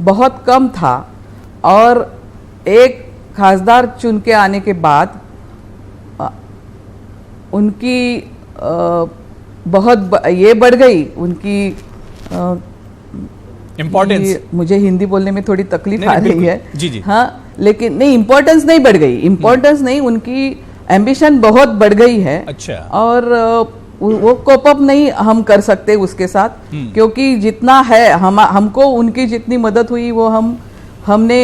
बहुत कम था। और एक खासदार चुन के आने के बाद उनकी बहुत ये बढ़ गई, उनकी इम्पोर्टेंस। मुझे हिंदी बोलने में थोड़ी तकलीफ आ रही है। जी जी। हाँ, लेकिन नहीं, इम्पोर्टेंस नहीं बढ़ गई, इम्पोर्टेंस नहीं, उनकी एम्बिशन बहुत बढ़ गई है। अच्छा। और वो कोप अप नहीं हम कर सकते उसके साथ, क्योंकि जितना है हमको उनकी जितनी मदद हुई वो हमने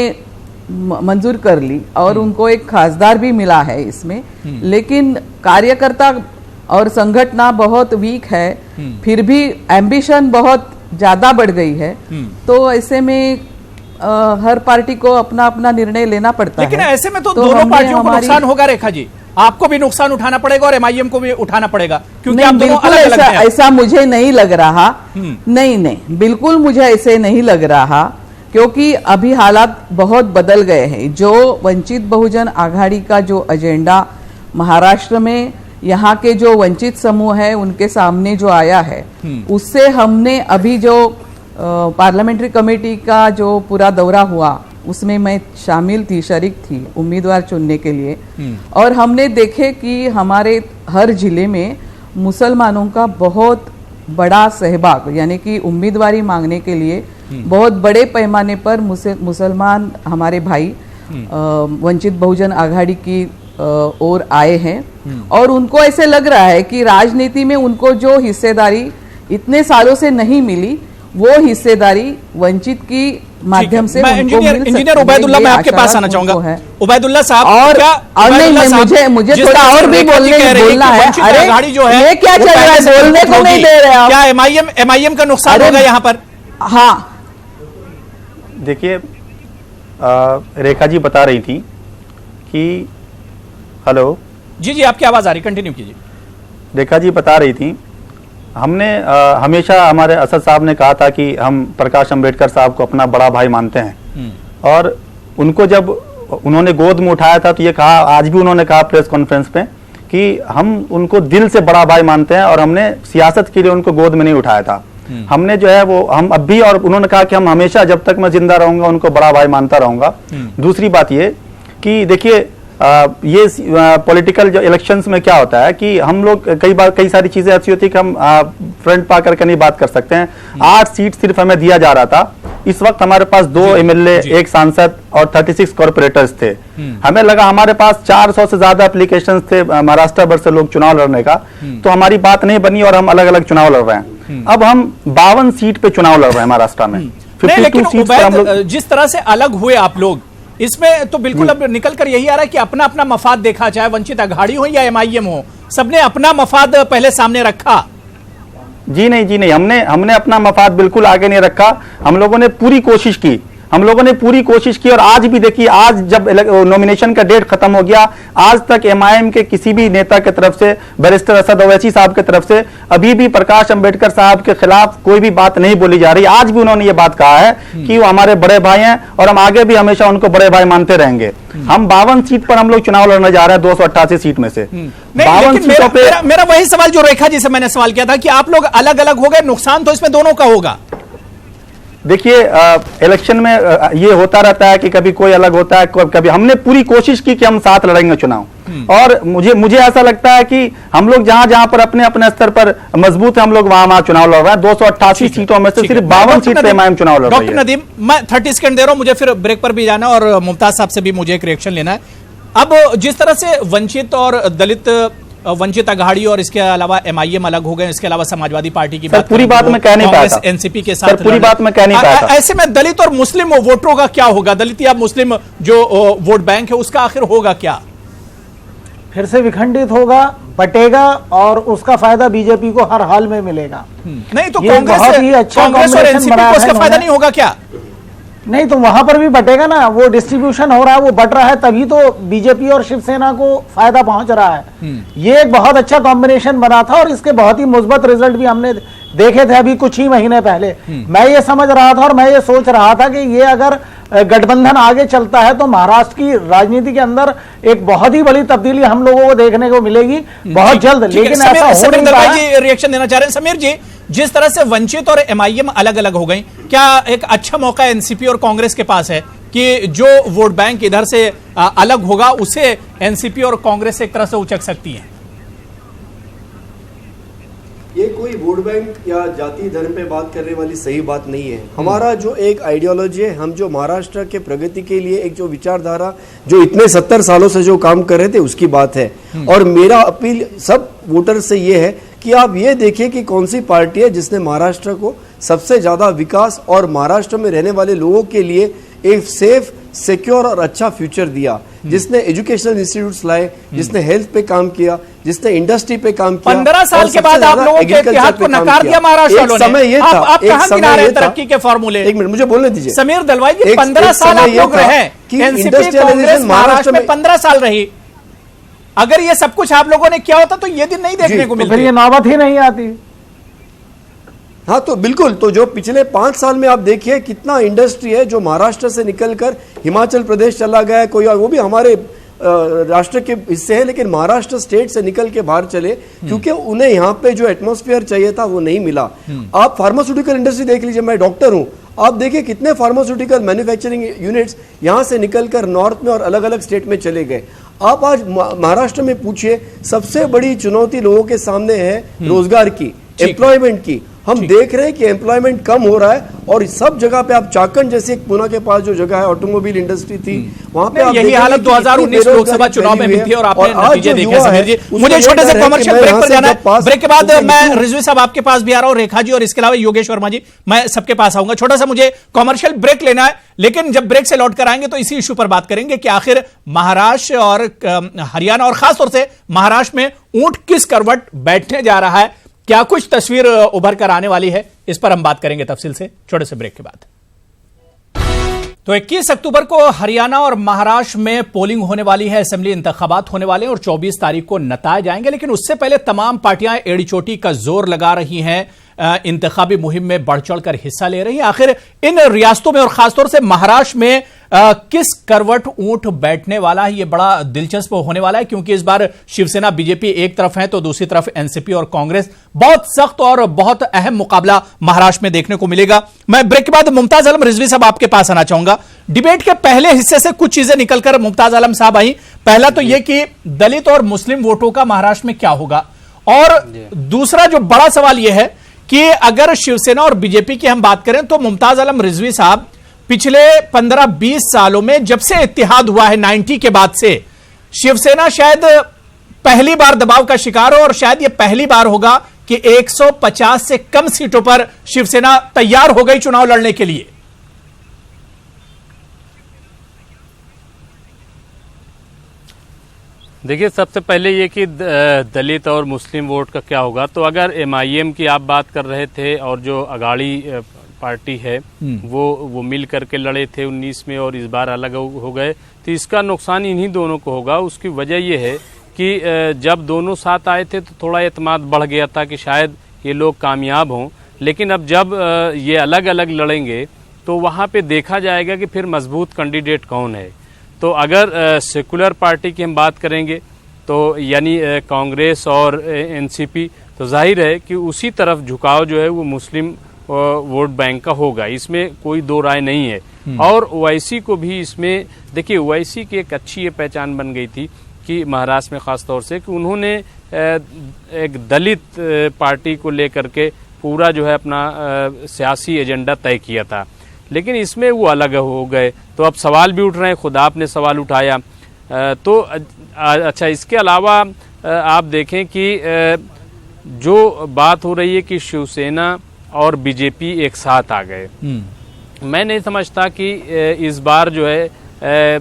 मंजूर कर ली, और उनको एक खासदार भी मिला है इसमें। लेकिन कार्यकर्ता और संगठन बहुत वीक है, फिर भी एम्बिशन बहुत ज्यादा बढ़ गई है। तो ऐसे में हर पार्टी को अपना अपना निर्णय लेना पड़ता है। लेकिन ऐसे में तो दोनों पार्टियों को नुकसान होगा रेखा जी, आपको भी नुकसान उठाना पड़ेगा और एमआईएम को भी उठाना पड़ेगा, क्योंकि आप दोनों अलग अलग हैं। ऐसा मुझे नहीं लग रहा। नहीं, बिल्कुल मुझे ऐसे नहीं लग रहा, क्योंकि अभी हालात बहुत बदल गए हैं। जो वंचित बहुजन आघाड़ी का जो एजेंडा महाराष्ट्र में यहाँ के जो वंचित समूह है उनके सामने जो आया है, उससे हमने अभी जो पार्लियामेंट्री कमेटी का जो पूरा दौरा हुआ उसमें मैं शामिल थी, शरीक थी उम्मीदवार चुनने के लिए, और हमने देखे कि हमारे हर जिले में मुसलमानों का बहुत बड़ा सहभाग, यानी कि उम्मीदवारी मांगने के लिए बहुत बड़े पैमाने पर मुसलमान हमारे भाई वंचित बहुजन आघाड़ी की ओर आए हैं। और उनको ऐसे लग रहा है कि राजनीति में उनको जो हिस्सेदारी इतने सालों से नहीं मिली, वो हिस्सेदारी वंचित की माध्यम से मैं इंजीनियर उबैदुल्ला, मैं आपके पास आना चाहूंगा। उबैदुल्ला साहब, और नहीं, मुझे थोड़ा और भी बोलना है। अरे आघाड़ी जो है ये क्या चल रहा है, बोलने को नहीं दे रहे आप। क्या एमआईएम का नुकसान होगा यहाँ पर? हाँ, देखिए, रेखा जी बता रही थी कि हेलो जी, आपकी आवाज आ रही, कंटिन्यू कीजिए। रेखा जी बता रही थी, हमने हमेशा हमारे असद साहब ने कहा था कि हम प्रकाश अंबेडकर साहब को अपना बड़ा भाई मानते हैं, और उनको जब उन्होंने गोद में उठाया था तो ये कहा, आज भी उन्होंने कहा प्रेस कॉन्फ्रेंस पे कि हम उनको दिल से बड़ा भाई मानते हैं, और हमने सियासत के लिए उनको गोद में नहीं उठाया था। हमने जो है वो हम अब भी, और उन्होंने कहा कि हम हमेशा जब तक मैं जिंदा रहूंगा उनको बड़ा भाई मानता रहूंगा। दूसरी बात ये कि देखिए, ये पॉलिटिकल जो इलेक्शंस में क्या होता है कि हम लोग कई सारी चीजें ऐसी होती है कि हम फ्रंट पा करके नहीं बात कर सकते हैं। 8 सीट सिर्फ हमें दिया जा रहा था। इस वक्त हमारे पास 2 एमएलए, 1 सांसद और 36 कॉर्पोरेटर्स थे। हमें लगा हमारे पास 400 से ज्यादा एप्लीकेशंस थे महाराष्ट्र भर से लोग चुनाव लड़ने का, तो हमारी बात नहीं बनी और हम अलग अलग चुनाव लड़ रहे हैं। अब हम 52 सीट पे चुनाव लड़ रहे हैं महाराष्ट्र में। 52 सीट पर हम लोग जिस तरह से अलग हुए आप लोग, इसमें तो बिल्कुल अब निकल कर यही आ रहा है कि अपना अपना मफाद देखा, चाहे वंचित आघाड़ी हो या एमआईएम हो, सबने अपना मफाद पहले सामने रखा। जी नहीं, हमने अपना मफाद बिल्कुल आगे नहीं रखा। हम लोगों ने पूरी कोशिश की, और आज भी देखिए, आज जब नॉमिनेशन का डेट खत्म हो गया, आज तक एमआईएम के किसी भी नेता की तरफ से, बैरिस्टर असद ओवैसी साहब की तरफ से अभी भी प्रकाश अंबेडकर साहब के खिलाफ कोई भी बात नहीं बोली जा रही। आज भी उन्होंने ये बात कहा है कि वो हमारे बड़े भाई हैं और हम आगे भी हमेशा उनको बड़े भाई मानते रहेंगे। हम 52 सीट पर हम लोग चुनाव लड़ने जा रहे हैं 288 सीट में से। 52 सीटों पे मेरा वही सवाल जो रेखा जी से मैंने सवाल किया था कि आप लोग अलग अलग हो गए, नुकसान तो इसमें दोनों का होगा। देखिए, इलेक्शन में ये होता रहता है कि कभी कोई अलग होता है, कभी हमने पूरी कोशिश की कि हम साथ लड़ेंगे चुनाव, और मुझे ऐसा लगता है कि हम लोग जहां पर अपने अपने स्तर पर मजबूत है, हम लोग वहां चुनाव लड़ रहे हैं। 288 सीटों में से सिर्फ 52 सीट पे एमआईएम चुनाव लड़ रही है। डॉक्टर नदीम, मैं 30 सेकंड दे रहा हूं, मुझे फिर ब्रेक पर भी जाना और मुमताज साहब से भी मुझे एक रिएक्शन लेना है। अब जिस तरह से वंचित और दलित, वंचित आघाड़ी और इसके अलावा एमआईएम अलग हो गए, इसके अलावा समाजवादी पार्टी की बात पूरी बात मैं कह नहीं पाया था, एनसीपी के साथ पूरी बात मैं कह नहीं पाया था। ऐसे में दलित और मुस्लिम वोटरों का क्या होगा? दलित या मुस्लिम जो वोट बैंक है उसका आखिर होगा क्या? फिर से विखंडित होगा, बटेगा, और उसका फायदा बीजेपी को हर हाल में मिलेगा। नहीं तो ये बहुत ही अच्छा कांग्रेस और कॉम्बिनेशन एनसीपी बनाया को है उसका फायदा इन्होंने। नहीं होगा क्या? नहीं तो वहां पर भी बटेगा ना, वो डिस्ट्रीब्यूशन हो रहा है, वो बट रहा है, तभी तो बीजेपी और शिवसेना को फायदा पहुंच रहा है। ये एक बहुत अच्छा कॉम्बिनेशन बना था और इसके बहुत ही मुस्बत रिजल्ट भी हमने देखे थे अभी कुछ ही महीने पहले। मैं ये समझ रहा था और मैं ये सोच रहा था कि ये अगर गठबंधन आगे चलता है तो महाराष्ट्र की राजनीति के अंदर एक बहुत ही बड़ी तब्दीली हम लोगों को देखने को मिलेगी बहुत जल्द। लेकिन ऐसा हो नहीं रहा है। रिएक्शन देना चाह रहे हैं समीर जी, जिस तरह से वंचित और एमआईएम अलग अलग हो गई, क्या एक अच्छा मौका एनसीपी और कांग्रेस के पास है कि जो वोट बैंक इधर से अलग होगा उसे एनसीपी और कांग्रेस एक तरह से उचक सकती है? ये कोई वोट बैंक या जाति धर्म पे बात करने वाली सही बात नहीं है। हमारा जो एक आइडियोलॉजी है, हम जो महाराष्ट्र के प्रगति के लिए एक जो विचारधारा जो इतने 70 सालों से जो काम कर रहे थे उसकी बात है। और मेरा अपील सब वोटर से ये है कि आप ये देखिए कि कौन सी पार्टी है जिसने महाराष्ट्र को सबसे ज्यादा विकास और महाराष्ट्र में रहने वाले लोगों के लिए एक सेफ, सिक्योर और अच्छा फ्यूचर दिया, जिसने एजुकेशनल इंस्टीट्यूट्स लाए, जिसने हेल्थ पे काम किया, जिसने इंडस्ट्री पे काम किया। 15 साल के बाद आप लोगों के इतिहास को नकार दिया महाराष्ट्र वालों ने। समय ये था, आप कहां गिना रहे हैं तरक्की के फॉर्मूले? एक मिनट मुझे बोलने दीजिए समीर दलवाई जी, 15 साल आप लोग रहे, एनसीपी कांग्रेस महाराष्ट्र में 15 साल रही। अगर ये सब कुछ आप लोगों ने किया होता तो ये दिन नहीं देखने को मिलते, फिर ये नौबत ही नहीं आती। हाँ तो बिल्कुल, तो जो पिछले 5 साल में आप देखिए कितना इंडस्ट्री है जो महाराष्ट्र से निकलकर हिमाचल प्रदेश चला गया है, कोई और वो भी हमारे राष्ट्र के हिस्से है, लेकिन महाराष्ट्र स्टेट से निकल के बाहर चले क्योंकि उन्हें यहाँ पे जो एटमॉस्फेयर चाहिए था वो नहीं मिला। आप फार्मास्यूटिकल इंडस्ट्री देख लीजिए, मैं डॉक्टर हूँ, आप देखिए कितने फार्मास्यूटिकल मैन्युफैक्चरिंग यूनिट्स यहाँ से निकलकर नॉर्थ में और अलग अलग स्टेट में चले गए। आप आज महाराष्ट्र में पूछिए, सबसे बड़ी चुनौती लोगों के सामने है रोजगार की, एम्प्लॉयमेंट की। हम देख रहे हैं कि एम्प्लॉयमेंट कम हो रहा है और सब जगह पे आप चाकंड जैसे पुणे के पास जो जगह है ऑटोमोबाइल इंडस्ट्री थी, वहां पे यही हालत 2019 लोकसभा चुनाव में भी थी और आपने नतीजे देखे समीर जी। मुझे छोटे से कमर्शियल ब्रेक पर जाना है, ब्रेक के बाद मैं रिजवी साहब आपके पास भी आ रहा हूं, रेखा जी और इसके अलावा योगेश वर्मा जी, मैं सबके पास आऊंगा। छोटा सा मुझे कमर्शियल ब्रेक लेना है, लेकिन जब ब्रेक से लौट कर आएंगे तो इसी इशू पर बात करेंगे कि आखिर महाराष्ट्र और हरियाणा और खासतौर से महाराष्ट्र में ऊंट किस करवट बैठने जा रहा है, क्या कुछ तस्वीर उभर कर आने वाली है, इस पर हम बात करेंगे तफसील से छोटे से ब्रेक के बाद। तो 21 अक्टूबर को हरियाणा और महाराष्ट्र में पोलिंग होने वाली है, असेंबली इंतखाबात होने वाले हैं और 24 तारीख को नताए जाएंगे। लेकिन उससे पहले तमाम पार्टियां एड़ी चोटी का जोर लगा रही हैं, इंतखाबी मुहिम में बढ़ चढ़कर हिस्सा ले रही हैं। आखिर इन रियासतों में और खासतौर से महाराष्ट्र में किस करवट ऊंट बैठने वाला है, यह बड़ा दिलचस्प होने वाला है, क्योंकि इस बार शिवसेना बीजेपी एक तरफ है तो दूसरी तरफ एनसीपी और कांग्रेस। बहुत सख्त और बहुत अहम मुकाबला महाराष्ट्र में देखने को मिलेगा। मैं ब्रेक के बाद मुमताज आलम रिजवी साहब आपके पास आना चाहूंगा। डिबेट के पहले हिस्से से कुछ चीजें निकलकर मुमताज आलम साहब आई। पहला तो यह कि दलित और मुस्लिम वोटों का महाराष्ट्र में क्या होगा, और दूसरा जो बड़ा सवाल यह है कि अगर शिवसेना और बीजेपी की हम बात करें तो मुमताज आलम रिजवी साहब, पिछले 15-20 सालों में जब से इत्तेहाद हुआ है 90 के बाद से, शिवसेना शायद पहली बार दबाव का शिकार हो और शायद यह पहली बार होगा कि 150 से कम सीटों पर शिवसेना तैयार हो गई चुनाव लड़ने के लिए। देखिए, सबसे पहले ये कि दलित और मुस्लिम वोट का क्या होगा। तो अगर एमआईएम की आप बात कर रहे थे और जो अगाड़ी पार्टी है वो मिल करके लड़े थे 19 में और इस बार अलग हो गए, तो इसका नुकसान इन्हीं दोनों को होगा। उसकी वजह यह है कि जब दोनों साथ आए थे तो थोड़ा एतमाद बढ़ गया था कि शायद ये लोग कामयाब हों, लेकिन अब जब ये अलग अलग लड़ेंगे तो वहाँ पे देखा जाएगा कि फिर मजबूत कैंडिडेट कौन है। तो अगर सेकुलर पार्टी की हम बात करेंगे तो यानी कांग्रेस और एनसीपी, तो जाहिर है कि उसी तरफ झुकाव जो है वो मुस्लिम वोट बैंक का होगा, इसमें कोई दो राय नहीं है। और ओवैसी को भी इसमें, देखिए ओवैसी की एक अच्छी ये पहचान बन गई थी कि महाराष्ट्र में खास तौर से कि उन्होंने एक दलित पार्टी को लेकर के पूरा जो है अपना सियासी एजेंडा तय किया था, लेकिन इसमें वो अलग हो गए। तो अब सवाल भी उठ रहे हैं, खुद आपने सवाल उठाया। तो अच्छा, इसके अलावा आप देखें कि जो बात हो रही है कि शिवसेना और बीजेपी एक साथ आ गए, मैं नहीं समझता कि इस बार जो है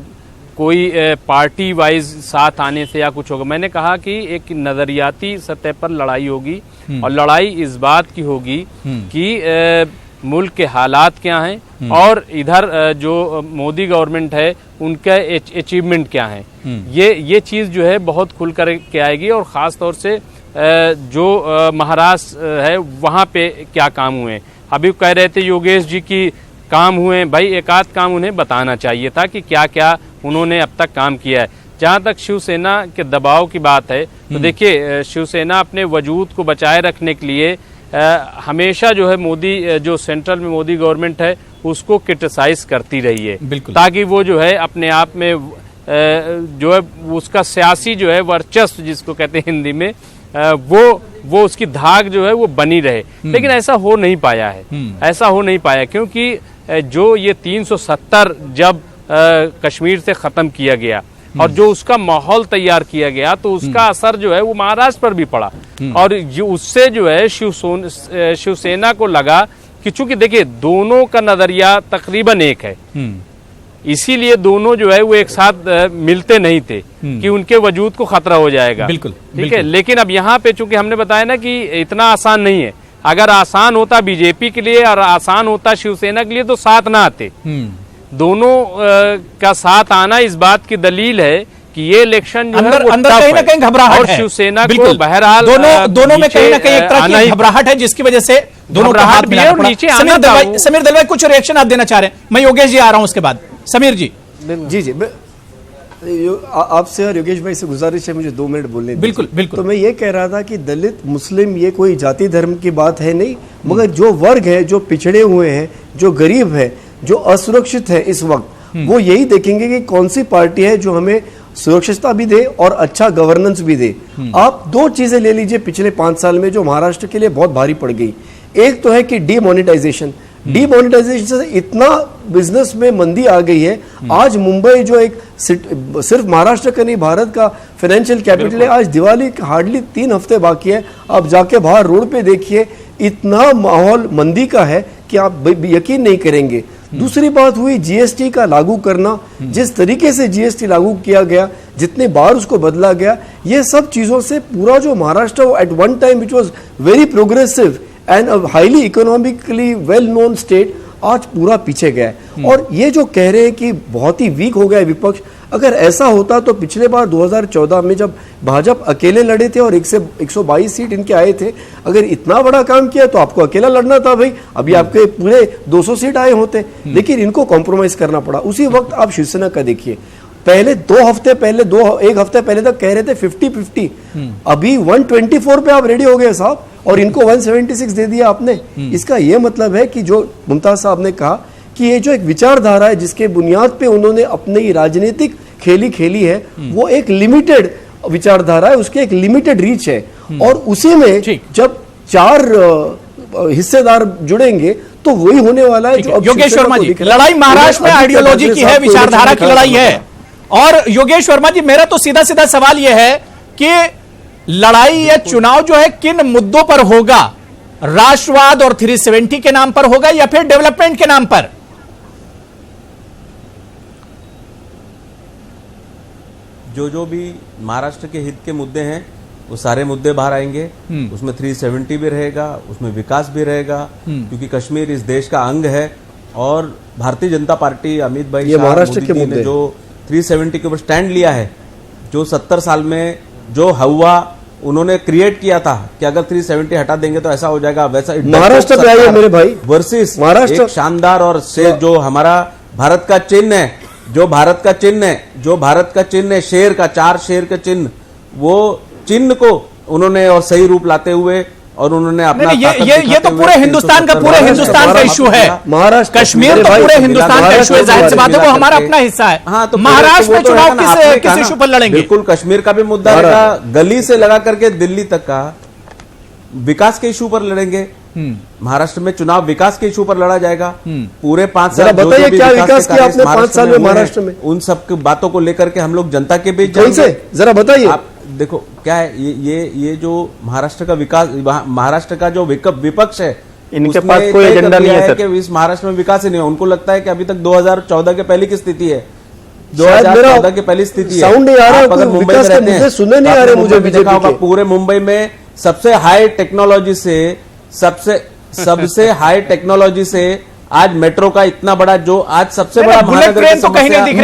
कोई पार्टी वाइज साथ आने से या कुछ होगा। मैंने कहा कि एक नजरियाती सतह पर लड़ाई होगी और लड़ाई इस बात की होगी कि मुल्क के हालात क्या हैं और इधर जो मोदी गवर्नमेंट है उनका अचीवमेंट क्या है, ये चीज़ जो है बहुत खुल कर के आएगी। और ख़ास तौर से जो महाराष्ट्र है वहाँ पे क्या काम हुए। अभी कह रहे थे योगेश जी की काम हुए, भाई एक आध काम उन्हें बताना चाहिए था कि क्या क्या उन्होंने अब तक काम किया है। जहाँ तक शिवसेना के दबाव की बात है तो देखिए शिवसेना अपने वजूद को बचाए रखने के लिए हमेशा जो है मोदी जो सेंट्रल में मोदी गवर्नमेंट है उसको क्रिटिसाइज करती रही है, ताकि वो जो है अपने आप में जो है उसका सियासी जो है वर्चस्व जिसको कहते हैं हिंदी में वो उसकी धाक जो है वो बनी रहे। लेकिन ऐसा हो नहीं पाया है, ऐसा हो नहीं पाया क्योंकि जो ये 370 जब कश्मीर से खत्म किया गया और जो उसका माहौल तैयार किया गया तो उसका असर जो है वो महाराष्ट्र पर भी पड़ा। और उससे जो है शिवसेना को लगा कि चूंकि देखिए दोनों का नजरिया तकरीबन एक है, इसीलिए दोनों जो है वो एक साथ मिलते नहीं थे कि उनके वजूद को खतरा हो जाएगा। बिल्कुल ठीक है। लेकिन अब यहाँ पे चूंकि हमने बताया ना कि इतना आसान नहीं है। अगर आसान होता बीजेपी के लिए और आसान होता शिवसेना के लिए तो साथ ना आते। दोनों का साथ आना इस बात की दलील है कि ये इलेक्शन जो अंदर है अंदर कहीं ना कहीं घबराहट और है। शिवसेना बिल्कुल को बहरहाल दोनों में कहीं ना कहीं एक तरह की घबराहट है जिसकी वजह से दोनों का हाथ मिलाना पड़ा। समीर दलवाई कुछ रिएक्शन आप देना चाह रहे हैं? मैं योगेश जी आ रहा हूं उसके बाद। समीर जी। जी आपसे और योगेश भाई से गुजारिश है मुझे 2 मिनट बोलने दीजिए। बिल्कुल बिल्कुल। तो मैं ये कह रहा था कि दलित मुस्लिम ये कोई जाति धर्म की बात है नहीं, मगर जो वर्ग है, जो पिछड़े हुए हैं, जो गरीब है, जो असुरक्षित है इस वक्त, वो यही देखेंगे कि कौन सी पार्टी है जो हमें सुरक्षितता भी दे और अच्छा गवर्नेंस भी दे। आप 2 चीजें ले लीजिए पिछले 5 साल में जो महाराष्ट्र के लिए बहुत भारी पड़ गई। एक तो है कि डीमोनेटाइजेशन से इतना बिजनेस में मंदी आ गई है। आज मुंबई जो एक सिर्फ महाराष्ट्र का नहीं भारत का फाइनेंशियल कैपिटल है, आज दिवाली हार्डली 3 हफ्ते बाकी है, आप जाके बाहर रोड पे देखिए इतना माहौल मंदी का है कि आप यकीन नहीं करेंगे। दूसरी बात हुई जीएसटी का लागू करना, जिस तरीके से जीएसटी लागू किया गया, जितने बार उसको बदला गया, ये सब चीजों से पूरा जो Maharashtra at one time which was very progressive and highly economically well known state आज पूरा पीछे गया है। और ये जो कह रहे हैं कि बहुत ही वीक हो गया है विपक्ष, अगर ऐसा होता तो पिछले बार 2014 में जब भाजपा अकेले लड़े थे और 122 सीट इनके आए थे, अगर इतना बड़ा काम किया तो आपको अकेला लड़ना था भाई, अभी आपके पूरे 200 सीट आए होते। लेकिन इनको कॉम्प्रोमाइज करना पड़ा। उसी वक्त आप शिवसेना का देखिए, पहले 1 हफ्ते पहले तक कह रहे थे 50-50, अभी 124 पे आप रेडी हो गए साहब और इनको 176 दे दिया आपने। इसका यह मतलब है कि जो मुमताज साहब ने कहा कि ये जो एक विचारधारा है जिसके बुनियाद पे उन्होंने अपनी राजनीतिक खेली है, वो एक लिमिटेड विचारधारा है, उसके एक लिमिटेड रीच है। और उसी में जब 4 हिस्सेदार जुड़ेंगे तो वही होने वाला है। जो योगेश वर्मा जी, लड़ाई महाराष्ट्र में आइडियोलॉजी की है, विचारधारा की लड़ाई है। और योगेश वर्मा जी, मेरा तो सीधा सीधा सवाल यह है कि लड़ाई या चुनाव जो है किन मुद्दों पर होगा? राष्ट्रवाद और 370 के नाम पर होगा या फिर डेवलपमेंट के नाम पर? जो भी महाराष्ट्र के हित के मुद्दे हैं वो सारे मुद्दे बाहर आएंगे। उसमें 370 भी रहेगा, उसमें विकास भी रहेगा, क्योंकि कश्मीर इस देश का अंग है। और भारतीय जनता पार्टी अमित भाई शाह मोदी जी ने जो 370 के ऊपर स्टैंड लिया है, जो 70 साल में जो हुआ उन्होंने क्रिएट किया था कि अगर 370 हटा देंगे तो ऐसा हो जाएगा, वैसा महाराष्ट्र पे आइए मेरे भाई वर्सेस महाराष्ट्र एक शानदार और से जो हमारा भारत का चिन्ह है, जो भारत का चिन्ह है शेर का, 4 शेर का चिन्ह, वो चिन्ह को उन्होंने और सही रूप लाते हुए और उन्होंने अपना ये तो पूरे हिंदुस्तान का इशू है। महाराष्ट्र कश्मीर तो पूरे हिंदुस्तान का इशू है, जाहिर सी बात है, वो हमारा अपना हिस्सा है। हाँ, तो महाराष्ट्र में चुनाव किस इशू पर लड़ेंगे? बिल्कुल कश्मीर का भी मुद्दा रहेगा, गली से लगा करके दिल्ली तक का विकास के इशू पर लड़ेंगे। महाराष्ट्र में चुनाव विकास के इशू पर लड़ा जाएगा। पूरे 5 साल बताइए क्या विकास किया आपने 5 साल में महाराष्ट्र में? उन सब बातों को लेकर के हम लोग जनता के बीच जरा बताइए। आप देखो क्या है ये जो महाराष्ट्र का विकास, महाराष्ट्र का जो विपक्ष है, इनके पास कोई एजेंडा नहीं है सर। कि इस महाराष्ट्र में विकास ही नहीं है। उनको लगता है कि अभी तक 2014 के पहले की स्थिति है, 2014 की पहली स्थिति है। साउंड नहीं आ रहा, अगर मुंबई में रहते हैं, सुनने नहीं आ रहे मुझे। देखा होगा पूरे मुंबई में सबसे हाई टेक्नोलॉजी से सबसे सबसे हाई टेक्नोलॉजी से आज मेट्रो का इतना बड़ा जो आज सबसे बड़ा बुलेट ट्रेन तो कहीं नहीं दिख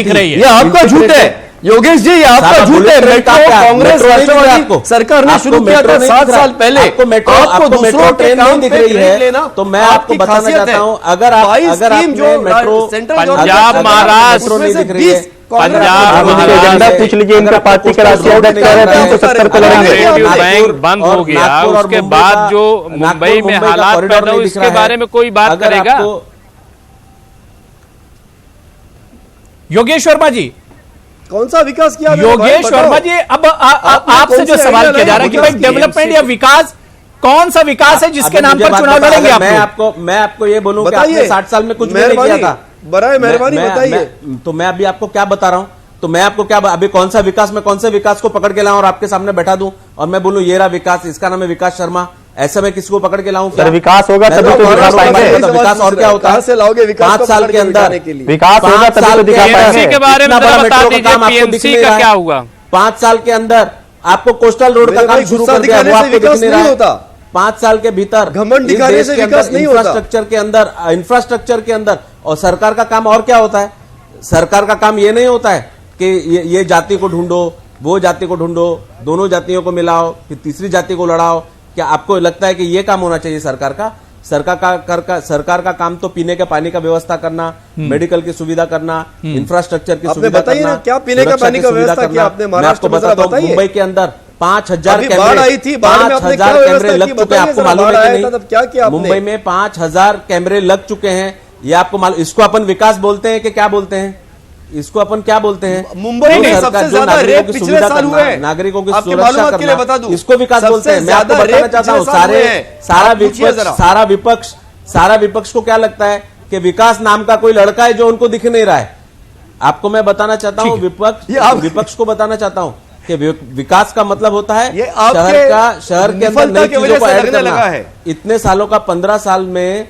रही है, ये आपका झूठ है योगेश जी, ये आपका झूठ है। मेट्रो कांग्रेस राष्ट्रवादी सरकार ने शुरू किया था 7 साल पहले। आपको मेट्रो ट्रेन नहीं दिख रही है, तो मैं आपको बताना चाहता हूं, अगर आपने मेट्रो पंजाब महाराष्ट्र नहीं दिख रही है, पंजाब एजेंडा पूछ लीजिए, इनका पार्टी का राष्ट्रीय अध्यक्ष कह रहे हैं 370 को लड़ेंगे। बैंक बंद हो गया, उसके बाद जो मुंबई में हालात पैदा हुए इसके बारे में कोई बात करेगा? योगेश वर्मा जी, कौन सा विकास किया योगेश वर्मा जी, अब आपसे जो सवाल किया जा रहा है कि भाई डेवलपमेंट या विकास, कौन सा विकास है जिसके नाम पर चुनाव लड़ेंगे आप? मैं आपको ये बोलूं कि आपने 60 साल में कुछ भी नहीं किया था, बराए मेहरबानी बताइए। तो मैं अभी आपको क्या बता रहा हूं, तो मैं आपको क्या अभी कौन सा विकास, मैं कौन से विकास को पकड़ के लाऊं और आपके सामने बैठा दूं और मैं बोलूं ये रहा विकास, इसका नाम है विकास शर्मा, ऐसे में किसको पकड़ के लाऊं? सर विकास होगा तभी तो विकास पाएंगे। विकास और क्या होता है? से लाओगे विकास? 5 साल के अंदर विकास होगा तभी तो दिखा पाएंगे। के बारे में बता दीजिए, पीएमसी का क्या हुआ? 5 साल के अंदर आपको कोस्टल रोड का काम शुरू कर दिया, वो आपको दिख नहीं रहा है। 5 साल के भीतर घमंड दिखाने से विकास नहीं होता। इंफ्रास्ट्रक्चर के अंदर और सरकार का काम और क्या होता है? सरकार का काम ये नहीं होता है कि ये जाति को ढूंढो, वो जाति को ढूंढो, दोनों जातियों को मिलाओ, फिर तीसरी जाति को लड़ाओ। क्या आपको लगता है कि ये काम होना चाहिए सरकार का? सरकार का काम तो पीने के पानी का व्यवस्था करना, मेडिकल की सुविधा करना, इंफ्रास्ट्रक्चर की सुविधा करना। क्या पीने का पानी का व्यवस्था किया आपने महाराष्ट्र में? बताइए। मुंबई के अंदर 5000 बाढ़ आई थी, बाढ़ में आपने क्या कैमरे लग चुके हैं, आपको मालूम है कि नहीं? क्या किया आपने? मुंबई में 5000 कैमरे लग चुके हैं, ये आपको मालूम? इसको अपन विकास बोलते हैं कि क्या बोलते हैं? इसको अपन क्या बोलते हैं? मुंबई में सबसे ज्यादा रेप पिछले साल हुए हैं, नागरिकों की आपके सुरक्षा मालूमात के लिए बता दूं, इसको विकास बोलते हैं। मैं आपको बताना चाहता हूँ, सारा विपक्ष को क्या लगता है कि विकास नाम का कोई लड़का है जो उनको दिख नहीं रहा है। आपको मैं बताना चाहता हूँ, विपक्ष को बताना चाहता हूँ कि विकास का मतलब होता है शहर के अंदर नई चीजों को ऐड करना। इतने सालों का 15 साल में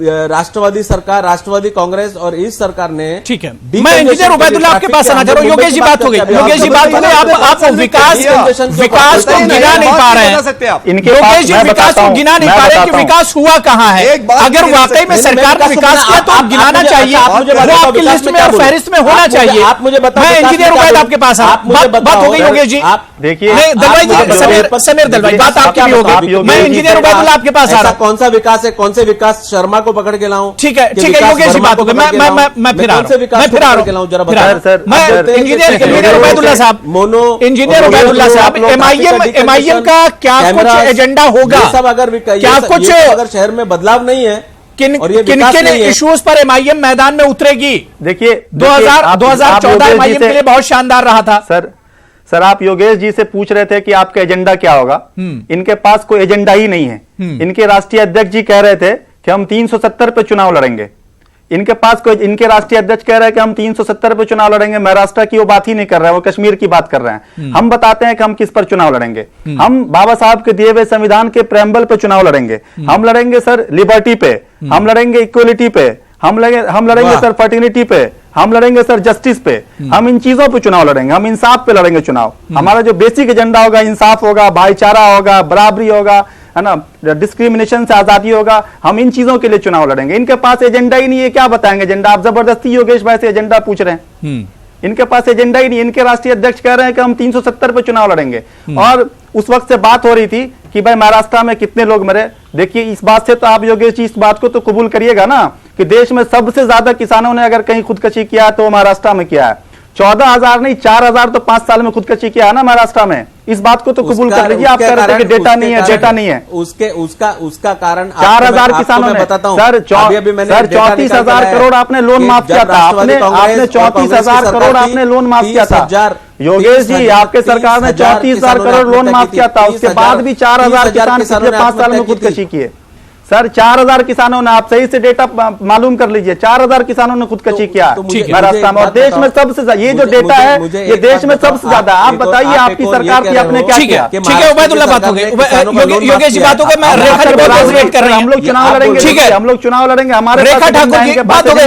राष्ट्रवादी सरकार, राष्ट्रवादी कांग्रेस और इस सरकार ने, ठीक है, मैं इंजीनियर उबैदुल्ला आपके पास आना चाह रहा हूँ। योगेश जी बात हो गई, योगेश जी बात हो गई, आप विकास को गिना नहीं पा रहे हैं। योगेश जी विकास को गिना नहीं पा रहे कि विकास हुआ कहाँ है? अगर वाकई में सरकार ने विकास किया तो आप गिनाना चाहिए, वो आपकी लिस्ट में और फहरिस्त में होना चाहिए। आप मुझे बताओ, मैं इंजीनियर उबैद आपके पास बात हो गई योगेश जी। देखिए दलवाई जी, समीर दलवाई, बात आपकी भी होगी। मैं इंजीनियर उबैदुल्ला आपके पास आ रहा हूं। कौन सा विकास है, कौन से विकास शर्मा को पकड़ के लाऊं? ठीक है योगेश जी बात हो गई। मैं फिर आ रहा हूं, जरा बताओ। मैं इंजीनियर उबैदुल्ला साहब, इंजीनियर उबैदुल्ला साहब, एमआईएम का क्या कुछ एजेंडा होगा? सब अगर क्या कुछ अगर शहर में बदलाव नहीं है, किन इश्यूज पर एमआईएम मैदान में उतरेगी? देखिए 2014 एमआईएम के लिए बहुत शानदार रहा था। सर आप योगेश जी से पूछ रहे थे कि आपका एजेंडा क्या होगा। इनके पास कोई एजेंडा ही नहीं है। इनके राष्ट्रीय अध्यक्ष जी कह रहे थे कि हम 370 पे चुनाव लड़ेंगे। इनके पास कोई, इनके राष्ट्रीय अध्यक्ष कह रहे हैं कि हम 370 पे चुनाव लड़ेंगे। महाराष्ट्र की वो बात ही नहीं कर रहे हैं, वो कश्मीर की बात कर रहे हैं। हम बताते हैं कि हम किस पर चुनाव लड़ेंगे। हम बाबा साहब के दिए हुए संविधान के प्रेम्बल पे चुनाव लड़ेंगे। हम लड़ेंगे सर लिबर्टी पे, हम लड़ेंगे इक्वलिटी पे, हम लड़ेंगे सर फर्टिलिटी पे, हम लड़ेंगे सर जस्टिस पे। हम इन चीजों पे चुनाव लड़ेंगे, हम इंसाफ पे लड़ेंगे चुनाव। हमारा जो बेसिक एजेंडा होगा, इंसाफ होगा, भाईचारा होगा, बराबरी होगा, है ना, डिस्क्रिमिनेशन से आजादी होगा। हम इन चीजों के लिए चुनाव लड़ेंगे। इनके पास एजेंडा ही नहीं है, क्या बताएंगे एजेंडा? आप जबरदस्ती योगेश भाई से एजेंडा पूछ रहे हैं। इनके पास एजेंडा ही नहीं। इनके राष्ट्रीय अध्यक्ष कह रहे हैं कि हम 370 पे चुनाव लड़ेंगे। और उस वक्त से बात हो रही थी कि भाई महाराष्ट्र में कितने लोग मरे। देखिए इस बात से तो आप योगेश जी इस बात को तो कबूल करिएगा ना कि देश में सबसे ज्यादा किसानों ने अगर कहीं खुदकशी किया है तो महाराष्ट्र में किया है। 14,000 नहीं 4,000 तो 5 साल में खुदकशी किया है ना महाराष्ट्र में। इस बात को तो कबूल कर लीजिए। आप कह रहे थे कि डेटा नहीं है, डेटा नहीं है। उसका कारण 4,000 किसानों ने, सर 34,000 करोड़ आपने लोन माफ किया था। आपने 34,000 करोड़ आपने लोन माफ किया था। योगेश जी आपके सरकार ने 34,000 करोड़ लोन माफ किया था। उसके बाद भी 4,000 किसान पिछले 5 साल में खुदकशी किए। सर 4,000 किसानों ने, आप सही से डेटा मालूम कर लीजिए, 4,000 किसानों ने खुदकशी किया महाराष्ट्र में। और देश में सबसे, ये जो डेटा है ये देश में सबसे ज्यादा। आप बताइए आपकी सरकार की आपने क्या किया? ठीक है उबैदुल्ला बात हो गई, योगेश जी बात हो गई। मैं रेखा जी बहुत वेट कर रही हूं। हम लोग चुनाव लड़ेंगे, ठीक है हम लोग चुनाव लड़ेंगे। हमारे रेखा ठाकुर जी बात हो गई,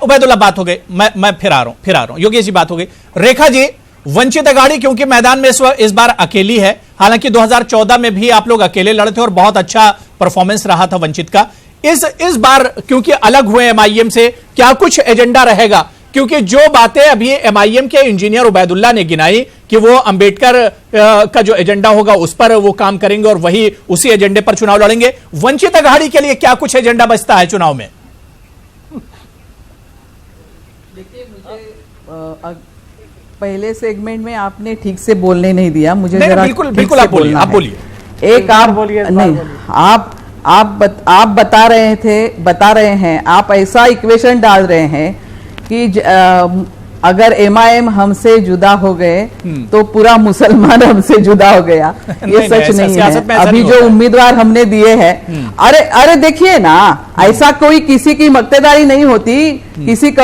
उबैदुल्ला बात हो गई। मैं फिर आ रहा हूं योगेश जी बात हो गई। रेखा जी वंचित अघाड़ी क्योंकि मैदान में इस बार अकेली है, हालांकि 2014 में भी आप लोग अकेले लड़े थे और बहुत अच्छा परफॉर्मेंस रहा था वंचित का। इस बार क्योंकि अलग हुए एमआईएम से, क्या कुछ एजेंडा रहेगा? क्योंकि जो बातें अभी एमआईएम के इंजीनियर उबैदुल्ला ने गिनाई कि वो अंबेडकर का जो एजेंडा होगा उस पर वो काम करेंगे और वही उसी एजेंडे पर चुनाव लड़ेंगे, वंचित अघाड़ी के लिए क्या कुछ एजेंडा बचता है चुनाव में? देखिए, मुझे पहले सेगमेंट में आपने ठीक से बोलने नहीं दिया मुझे। नहीं, बिल्कुल आप बोलिए। एक आप बोलिए, नहीं आप बता रहे हैं, आप ऐसा इक्वेशन डाल रहे हैं कि अगर एमआईएम हमसे जुदा हो गए तो पूरा मुसलमान हमसे जुदा हो गया। ये सच नहीं है। अभी जो उम्मीदवार हमने दिए हैं, अरे देखिए ना, ऐसा कोई किसी की मक्तेदारी नहीं होती, किसी एक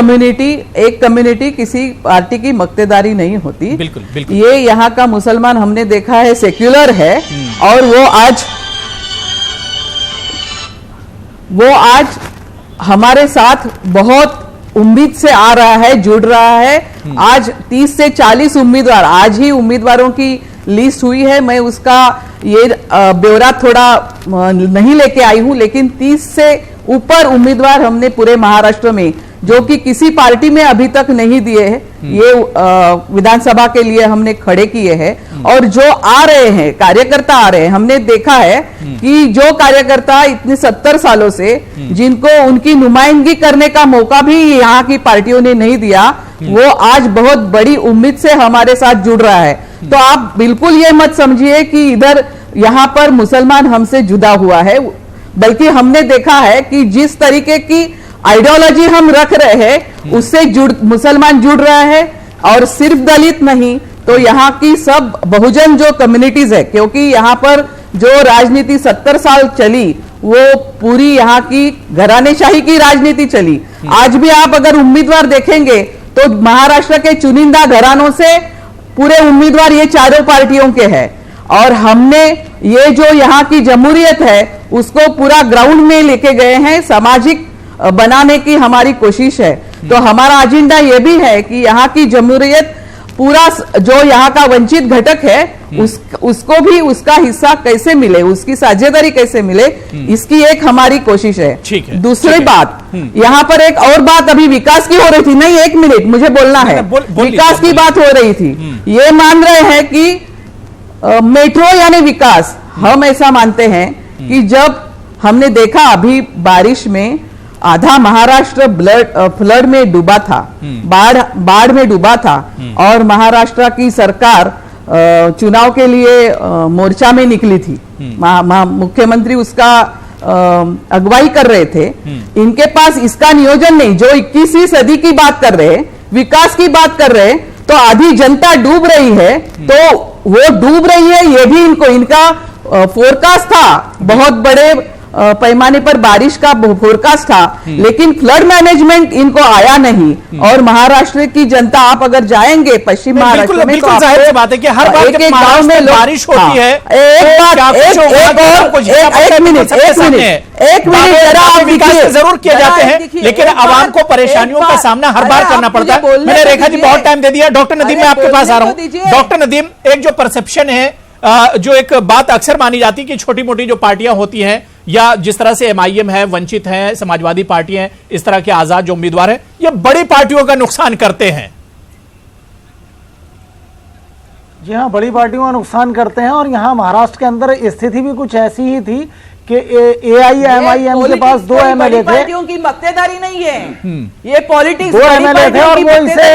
कम्युनिटी किसी पार्टी की मक्तेदारी नहीं होती। बिल्कुल। ये यहाँ का मुसलमान हमने देखा है सेक्युलर है और वो आज हमारे साथ बहुत उम्मीद से आ रहा है, जुड़ रहा है। आज 30 से 40 उम्मीदवार, आज ही उम्मीदवारों की लिस्ट हुई है, मैं उसका ये ब्यौरा थोड़ा नहीं लेके आई हूं, लेकिन 30 से ऊपर उम्मीदवार हमने पूरे महाराष्ट्र में, जो कि किसी पार्टी में अभी तक नहीं दिए हैं, ये विधानसभा के लिए हमने खड़े किए हैं। और जो आ रहे हैं कार्यकर्ता आ रहे हैं, हमने देखा है कि जो कार्यकर्ता इतने 70 सालों से जिनको उनकी नुमाइंदगी करने का मौका भी यहाँ की पार्टियों ने नहीं दिया, वो आज बहुत बड़ी उम्मीद से हमारे साथ जुड़ रहा है। तो आप बिल्कुल ये मत समझिए कि इधर यहाँ पर मुसलमान हमसे जुदा हुआ है, बल्कि हमने देखा है कि जिस तरीके की आइडियोलॉजी हम रख रहे हैं उससे मुसलमान जुड़ रहा है। और सिर्फ दलित नहीं तो यहाँ की सब बहुजन जो कम्युनिटीज है, क्योंकि यहाँ पर जो राजनीति 70 साल चली वो पूरी यहाँ की घरानेशाही की राजनीति चली। आज भी आप अगर उम्मीदवार देखेंगे तो महाराष्ट्र के चुनिंदा घरानों से पूरे उम्मीदवार ये चारों पार्टियों के हैं। और हमने ये जो यहाँ की जमहूरियत है उसको पूरा ग्राउंड में लेके गए हैं, सामाजिक बनाने की हमारी कोशिश है। तो हमारा एजेंडा ये भी है कि यहाँ की जमहूरियत पूरा जो यहाँ का वंचित घटक है उसको भी उसका हिस्सा कैसे मिले, उसकी साझेदारी कैसे मिले, इसकी एक हमारी कोशिश है। दूसरी बात, यहाँ पर एक और बात अभी विकास की हो रही थी, नहीं 1 मिनट मुझे बोलना है, विकास की बात हो रही थी। ये मान रहे हैं कि मेट्रो यानी विकास, हम ऐसा मानते हैं कि जब हमने देखा अभी बारिश में आधा महाराष्ट्र फ्लड में डूबा था, बाढ़ में डूबा था, और महाराष्ट्र की सरकार चुनाव के लिए मोर्चा में निकली थी। मुख्यमंत्री उसका अगुवाई कर रहे थे। इनके पास इसका नियोजन नहीं, जो 21वीं सदी की बात कर रहे हैं, विकास की बात कर रहे हैं, तो आधी जनता डूब रही है, तो वो डूब रही है ये भी इनका फोरकास्ट था, बहुत बड़े पैमाने पर बारिश का फोरकास्ट था, लेकिन फ्लड मैनेजमेंट इनको आया नहीं। और महाराष्ट्र की जनता, आप अगर जाएंगे पश्चिम महाराष्ट्र में, तो जाहिर सी बात है कि हर बार एक गांव में बारिश होती है। एक मिनट विकास जरूर किए जाते हैं, लेकिन आवाम को परेशानियों का सामना हर बार करना पड़ता है। मैंने रेखा जी बहुत टाइम दे दिया। डॉक्टर नदीम, मैं आपके पास आ रहा हूं। डॉक्टर नदीम, एक जो परसेप्शन है, जो एक बात अक्सर मानी जाती है कि छोटी मोटी जो पार्टियां होती हैं, या जिस तरह से एमआईएम है, वंचित है, समाजवादी पार्टी है, इस तरह के आजाद जो उम्मीदवार हैं, ये बड़ी पार्टियों का नुकसान करते हैं। जी हाँ, बड़ी पार्टियों का नुकसान करते हैं। और यहाँ महाराष्ट्र के अंदर स्थिति भी कुछ ऐसी ही थी कि एआईएमआईएम के पास 2 एमएलए थे। पार्टियों की मक्तेदारी नहीं है, ये पॉलिटिक्स 2 एमएलए थे और वो इसे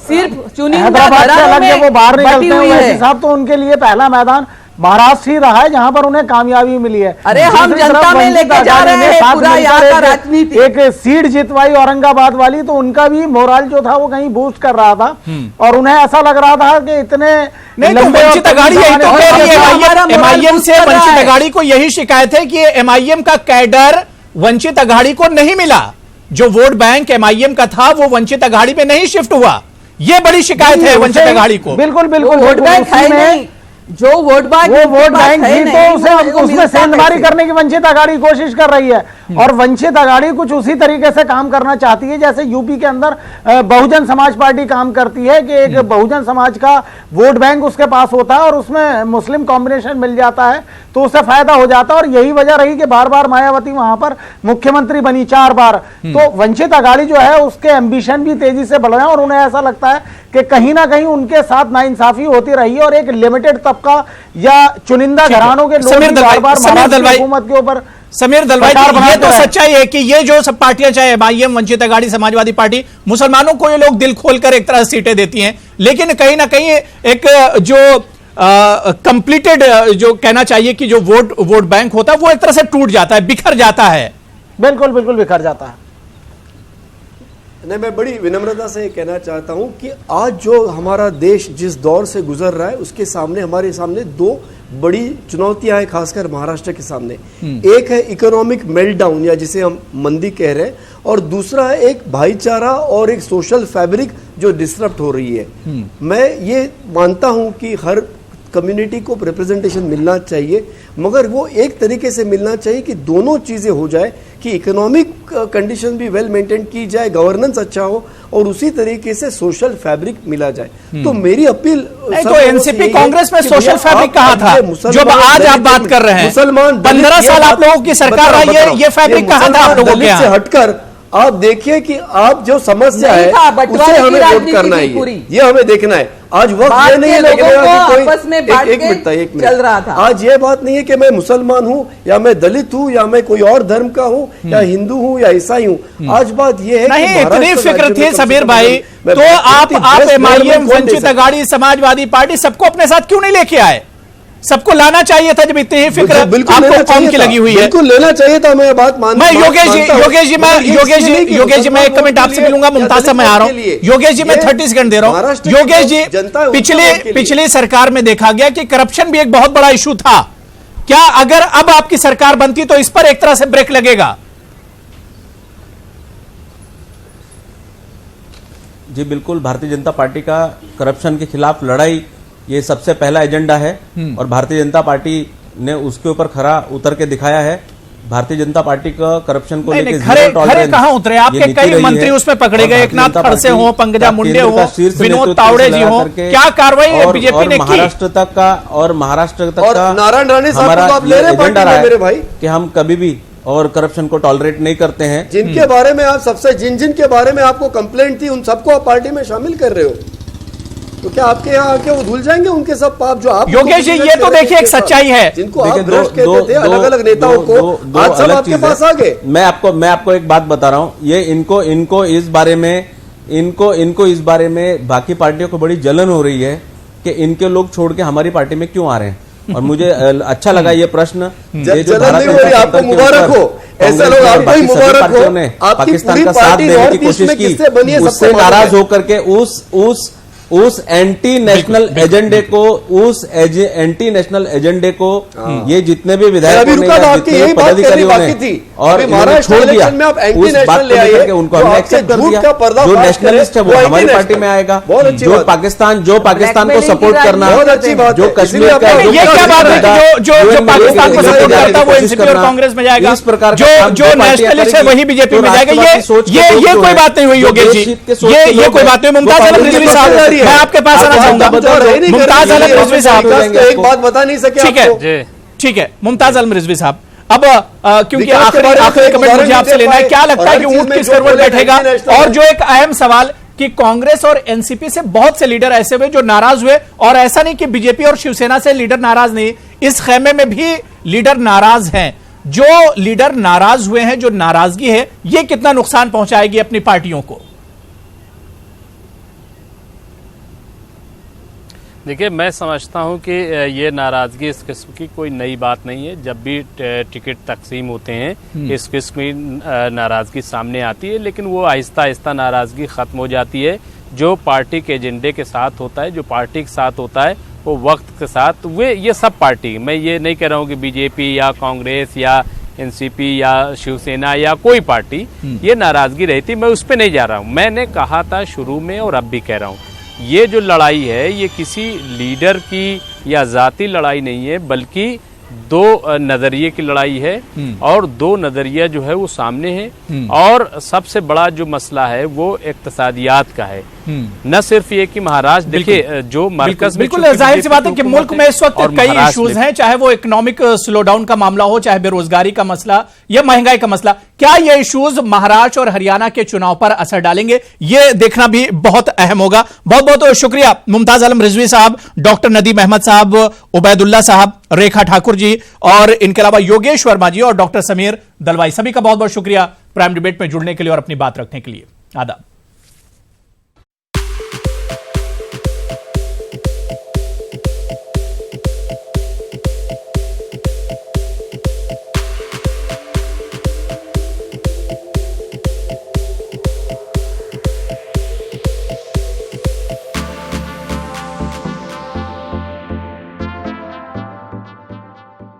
सिर्फ चुनिंदा हैदराबाद से अलग जब वो बाहर निकलते हैं वैसे साहब, तो उनके लिए पहला मैदान महाराष्ट्र ही रहा है जहां पर उन्हें कामयाबी मिली है। अरे हम जनता में लेके जा रहे हैं पूरा यहाँ का राजनीति। एक सीट जितवाई औरंगाबाद वाली, तो उनका भी मोरल जो था वो कहीं बूस्ट कर रहा था, और उन्हें ऐसा लग रहा था कि इतने नहीं, तो वंचित अघाड़ी यही तो कह रही है। एमआईएम से वंचित अघाड़ी को यही शिकायत है कि एमआईएम का कैडर वंचित अघाड़ी को नहीं मिला, जो वोट बैंक एमआईएम का था वो वंचित अघाड़ी में नहीं शिफ्ट हुआ। ये बड़ी शिकायत है वंचित अघाड़ी को। बिल्कुल बिल्कुल, वोट बैंक है नहीं, जो वोट बैंक वो वोट बैंक है ही नहीं, तो उसे वो उसमें मिलता सेंधमारी कैसे? करने की वंचित अघाड़ी कोशिश कर रही है। और वंचित अघाड़ी कुछ उसी तरीके से काम करना चाहती है जैसे यूपी के अंदर बहुजन समाज पार्टी काम करती है कि एक बहुजन समाज का वोट बैंक उसके पास होता है और उसमें मुस्लिम कॉम्बिनेशन मिल जाता है तो उससे फायदा हो जाता है। और यही वजह रही कि बार बार मायावती वहां पर मुख्यमंत्री बनी 4 बार। तो वंचित अघाड़ी जो है उसके एम्बिशन भी तेजी से बढ़ रहे हैं और उन्हें ऐसा लगता है कि कहीं ना कहीं उनके साथ नाइंसाफी होती रही है और एक लिमिटेड तबका या चुनिंदा घरानों के लोग समीर बार बार दलवाई महाराष्ट्र की हुकूमत के ऊपर समीर दलवाई सरकार जी, ये बनाते तो रहे। सच्चाई है कि ये जो सब पार्टियां चाहे एमआईएम, वंचित अघाड़ी, समाजवादी पार्टी, मुसलमानों को ये लोग दिल खोलकर एक तरह से सीटें देती हैं, लेकिन कहीं ना कहीं एक जो कंप्लीटेड जो कहना चाहिए कि जो वोट बैंक होता है वो एक तरह से टूट जाता है, बिखर जाता है। बिल्कुल बिल्कुल बिखर जाता है। नहीं, मैं बड़ी विनम्रता से कहना चाहता हूं कि आज जो हमारा देश जिस दौर से गुजर रहा है उसके सामने हमारे सामने 2 बड़ी चुनौतियां हैं, खासकर महाराष्ट्र के सामने। एक है इकोनॉमिक मेल्टडाउन या जिसे हम मंदी कह रहे हैं, और दूसरा है एक भाईचारा और एक सोशल फैब्रिक जो डिस्टर्ब हो रही है। मैं ये मानता हूं कि हर कम्युनिटी को रिप्रेजेंटेशन मिलना चाहिए, मगर वो एक तरीके से मिलना चाहिए कि दोनों चीजें हो जाए कि इकोनॉमिक कंडीशन भी वेल मेंटेन की जाए, गवर्नेंस अच्छा हो और उसी तरीके से सोशल फैब्रिक मिला जाए। तो मेरी अपील नहीं तो एनसीपी कांग्रेस में सोशल फैब्रिक कहाँ था जो आज आप बात कर रहे हैं? मुसलमान 15 साल आप लोगों की सरकार रही है, ये फैब्रिक कहाँ था आप लोगों के से यहाँ? हटकर आप देखिए कि आप जो समस्या नहीं है था, बंटवारे उसे की हमें वोट राजनीति करना थी है, पूरी। ये हमें देखना है। आज वक्त बात ये नहीं है के देखने लोगों का को कि कोई आपस में बांट एक के मिनट था, एक मिनट चल रहा था। आज ये बात नहीं है कि मैं मुसलमान हूँ या मैं दलित हूँ या मैं कोई और धर्म का हूँ या हिंदू हूँ या ईसाई हूँ। आज बात ये है कि नहीं, इतनी महाराष्ट्र फिक्र राज्य थी में कम से समीर कम भाई, मैं तो आप बेस्ट एमआईएम, गवर्नमेंट कौन दे वंचित सकता है? अघाड़ी, समाजवादी पार्टी सबको अपने साथ क्यों नहीं लेके आए? सबको लाना चाहिए था जब इतनी ही फिक्र बिल्कुल आपको लेना कौम चाहिए की था, लगी हुई है। बिल्कुल लेना चाहिए था। मैं बात मानता मैं हूं, योगेश जी मैं एक कमेंट मुसलमान आपसे भी लूंगा, मुमताज साहब मैं आ रहा हूं। योगेश जी मैं 30 सेकंड दे रहा हूं। महाराष्ट्र योगेश की जी, जनता है, उनके वोट के लिए। पिछली सरकार में देखा गया कि करप्शन भी एक बहुत बड़ा इशू था। क्या अगर अब आपकी सरकार बनती तो इस पर एक तरह से ब्रेक लगेगा? जी बिल्कुल, भारतीय जनता पार्टी का करप्शन के खिलाफ लड़ाई ये सबसे पहला एजेंडा है और भारतीय जनता पार्टी ने उसके ऊपर खरा उतर के दिखाया है। भारतीय जनता पार्टी का करप्शन को लेकर खरे कहां उतरे? आपके कई मंत्री उसमें पकड़े गए, एकनाथ खड़से हो, पंकजा मुंडे हो, विनोद तावड़े जी हो, क्या कार्रवाई बीजेपी ने की? महाराष्ट्र तक का और नारायण राणे साहब को तो आप ले रहे एजेंडा पार्टी रहा में मेरे है भाई, कि हम कभी भी और करप्शन को टॉलरेट नहीं करते हैं। जिनके बारे में आप सबसे जिन के बारे में आपको कंप्लेंट थी उन सबको आप पार्टी में शामिल कर रहे हो, तो क्या आपके यहाँ आके वो धुल जाएंगे उनके सब पाप जो आप? योगेश जी ये तो देखिए एक सच्चाई है, जिनको आप भ्रष्ट कहते थे अलग अलग नेताओं को, आज सब आपके पास आ गए। मैं आपको एक बात बता रहा हूँ, ये इनको इस बारे में बाकी पार्टियों को बड़ी जलन हो रही है कि इनके लोग छोड़ के हमारी पार्टी में क्यों आ रहे हैं। और मुझे अच्छा लगा ये प्रश्न, ये जो जलन नहीं हो रही, आपको मुबारक हो, ऐसे लोग आपको ही मुबारक हो। आपकी पाकिस्तान पूरी का साथ पार्टी देने की नॉर्थ ईस्ट कोशिश में की, किससे बनी है उससे सबको मालूम नाराज है। होकर के उस एंटी नेशनल एजेंडे को ये जितने भी विधायकों ने या जितने भी पदाधिकारियों ने और छोड़ दिया, उस बात को लेकर के उनको हमने एक्सेप्ट कर दिया। जो नेशनलिस्ट है वो हमारी पार्टी में आएगा, जो पाकिस्तान को सपोर्ट करना, जो कश्मीर का, ये क्या बात है कि जो पाकिस्तान को सपोर्ट करता है वो एनसीपी और कांग्रेस में जाएगा, इस प्रकार जो नेशनलिस्ट है वही बीजेपी में जाएगा, ये कोई बात नहीं हुई योगेश जी, ये कोई बात नहीं। मुमताज आलम रिजवी साहब मैं आपके पास आना चाहूंगा। मुमताज आलम रिजवी साहब एक बात बता नहीं सके आपको। ठीक है मुमताज आलम रिजवी साहब, अब क्योंकि आखिरी कमेंट मुझे आपसे लेना है, क्या लगता है कि ऊंट किस करवट बैठेगा? और जो एक अहम सवाल कि कांग्रेस और एनसीपी से बहुत से लीडर ऐसे हुए जो नाराज हुए, और ऐसा नहीं कि बीजेपी और शिवसेना से लीडर नाराज नहीं, इस खेमे में भी लीडर नाराज हैं। जो लीडर नाराज हुए हैं, जो नाराजगी है, ये कितना नुकसान पहुंचाएगी अपनी पार्टियों को? देखिए, मैं समझता हूं कि ये नाराजगी इस किस्म की कोई नई बात नहीं है। जब भी टिकट तकसीम होते हैं इस किस्म की नाराजगी सामने आती है, लेकिन वो आहिस्ता आहिस्ता नाराजगी खत्म हो जाती है। जो पार्टी के एजेंडे के साथ होता है, जो पार्टी के साथ होता है, वो वक्त के साथ ये सब पार्टी, मैं ये नहीं कह रहा हूँ कि बीजेपी या कांग्रेस या एनसीपी या शिवसेना या कोई पार्टी ये नाराजगी रहती, मैं उस पर नहीं जा रहा हूँ। मैंने कहा था शुरू में और अब भी कह रहा हूँ, ये जो लड़ाई है ये किसी लीडर की या जाति लड़ाई नहीं है, बल्कि दो नजरिए की लड़ाई है और दो नजरिया जो है वो सामने है। और सबसे बड़ा जो मसला है वो इक्तिसादियात का है, न सिर्फ ये कि महाराष्ट्र, देखिए जो मरकज में बिल्कुल जाहिर सी बात है कि मुल्क में इस वक्त कई इश्यूज हैं, चाहे वो इकोनॉमिक स्लोडाउन का मामला हो, चाहे बेरोजगारी का मसला या महंगाई का मसला। क्या ये इश्यूज महाराष्ट्र और हरियाणा के चुनाव पर असर डालेंगे, ये देखना भी बहुत अहम होगा। बहुत बहुत शुक्रिया मुमताज आलम रिजवी साहब, डॉक्टर नदीम अहमद साहब, उबैदुल्ला साहब, रेखा ठाकुर जी और इनके अलावा योगेश वर्मा जी और डॉक्टर समीर दलवाई, सभी का बहुत बहुत शुक्रिया प्राइम डिबेट में जुड़ने के लिए और अपनी बात रखने के लिए। आदाब।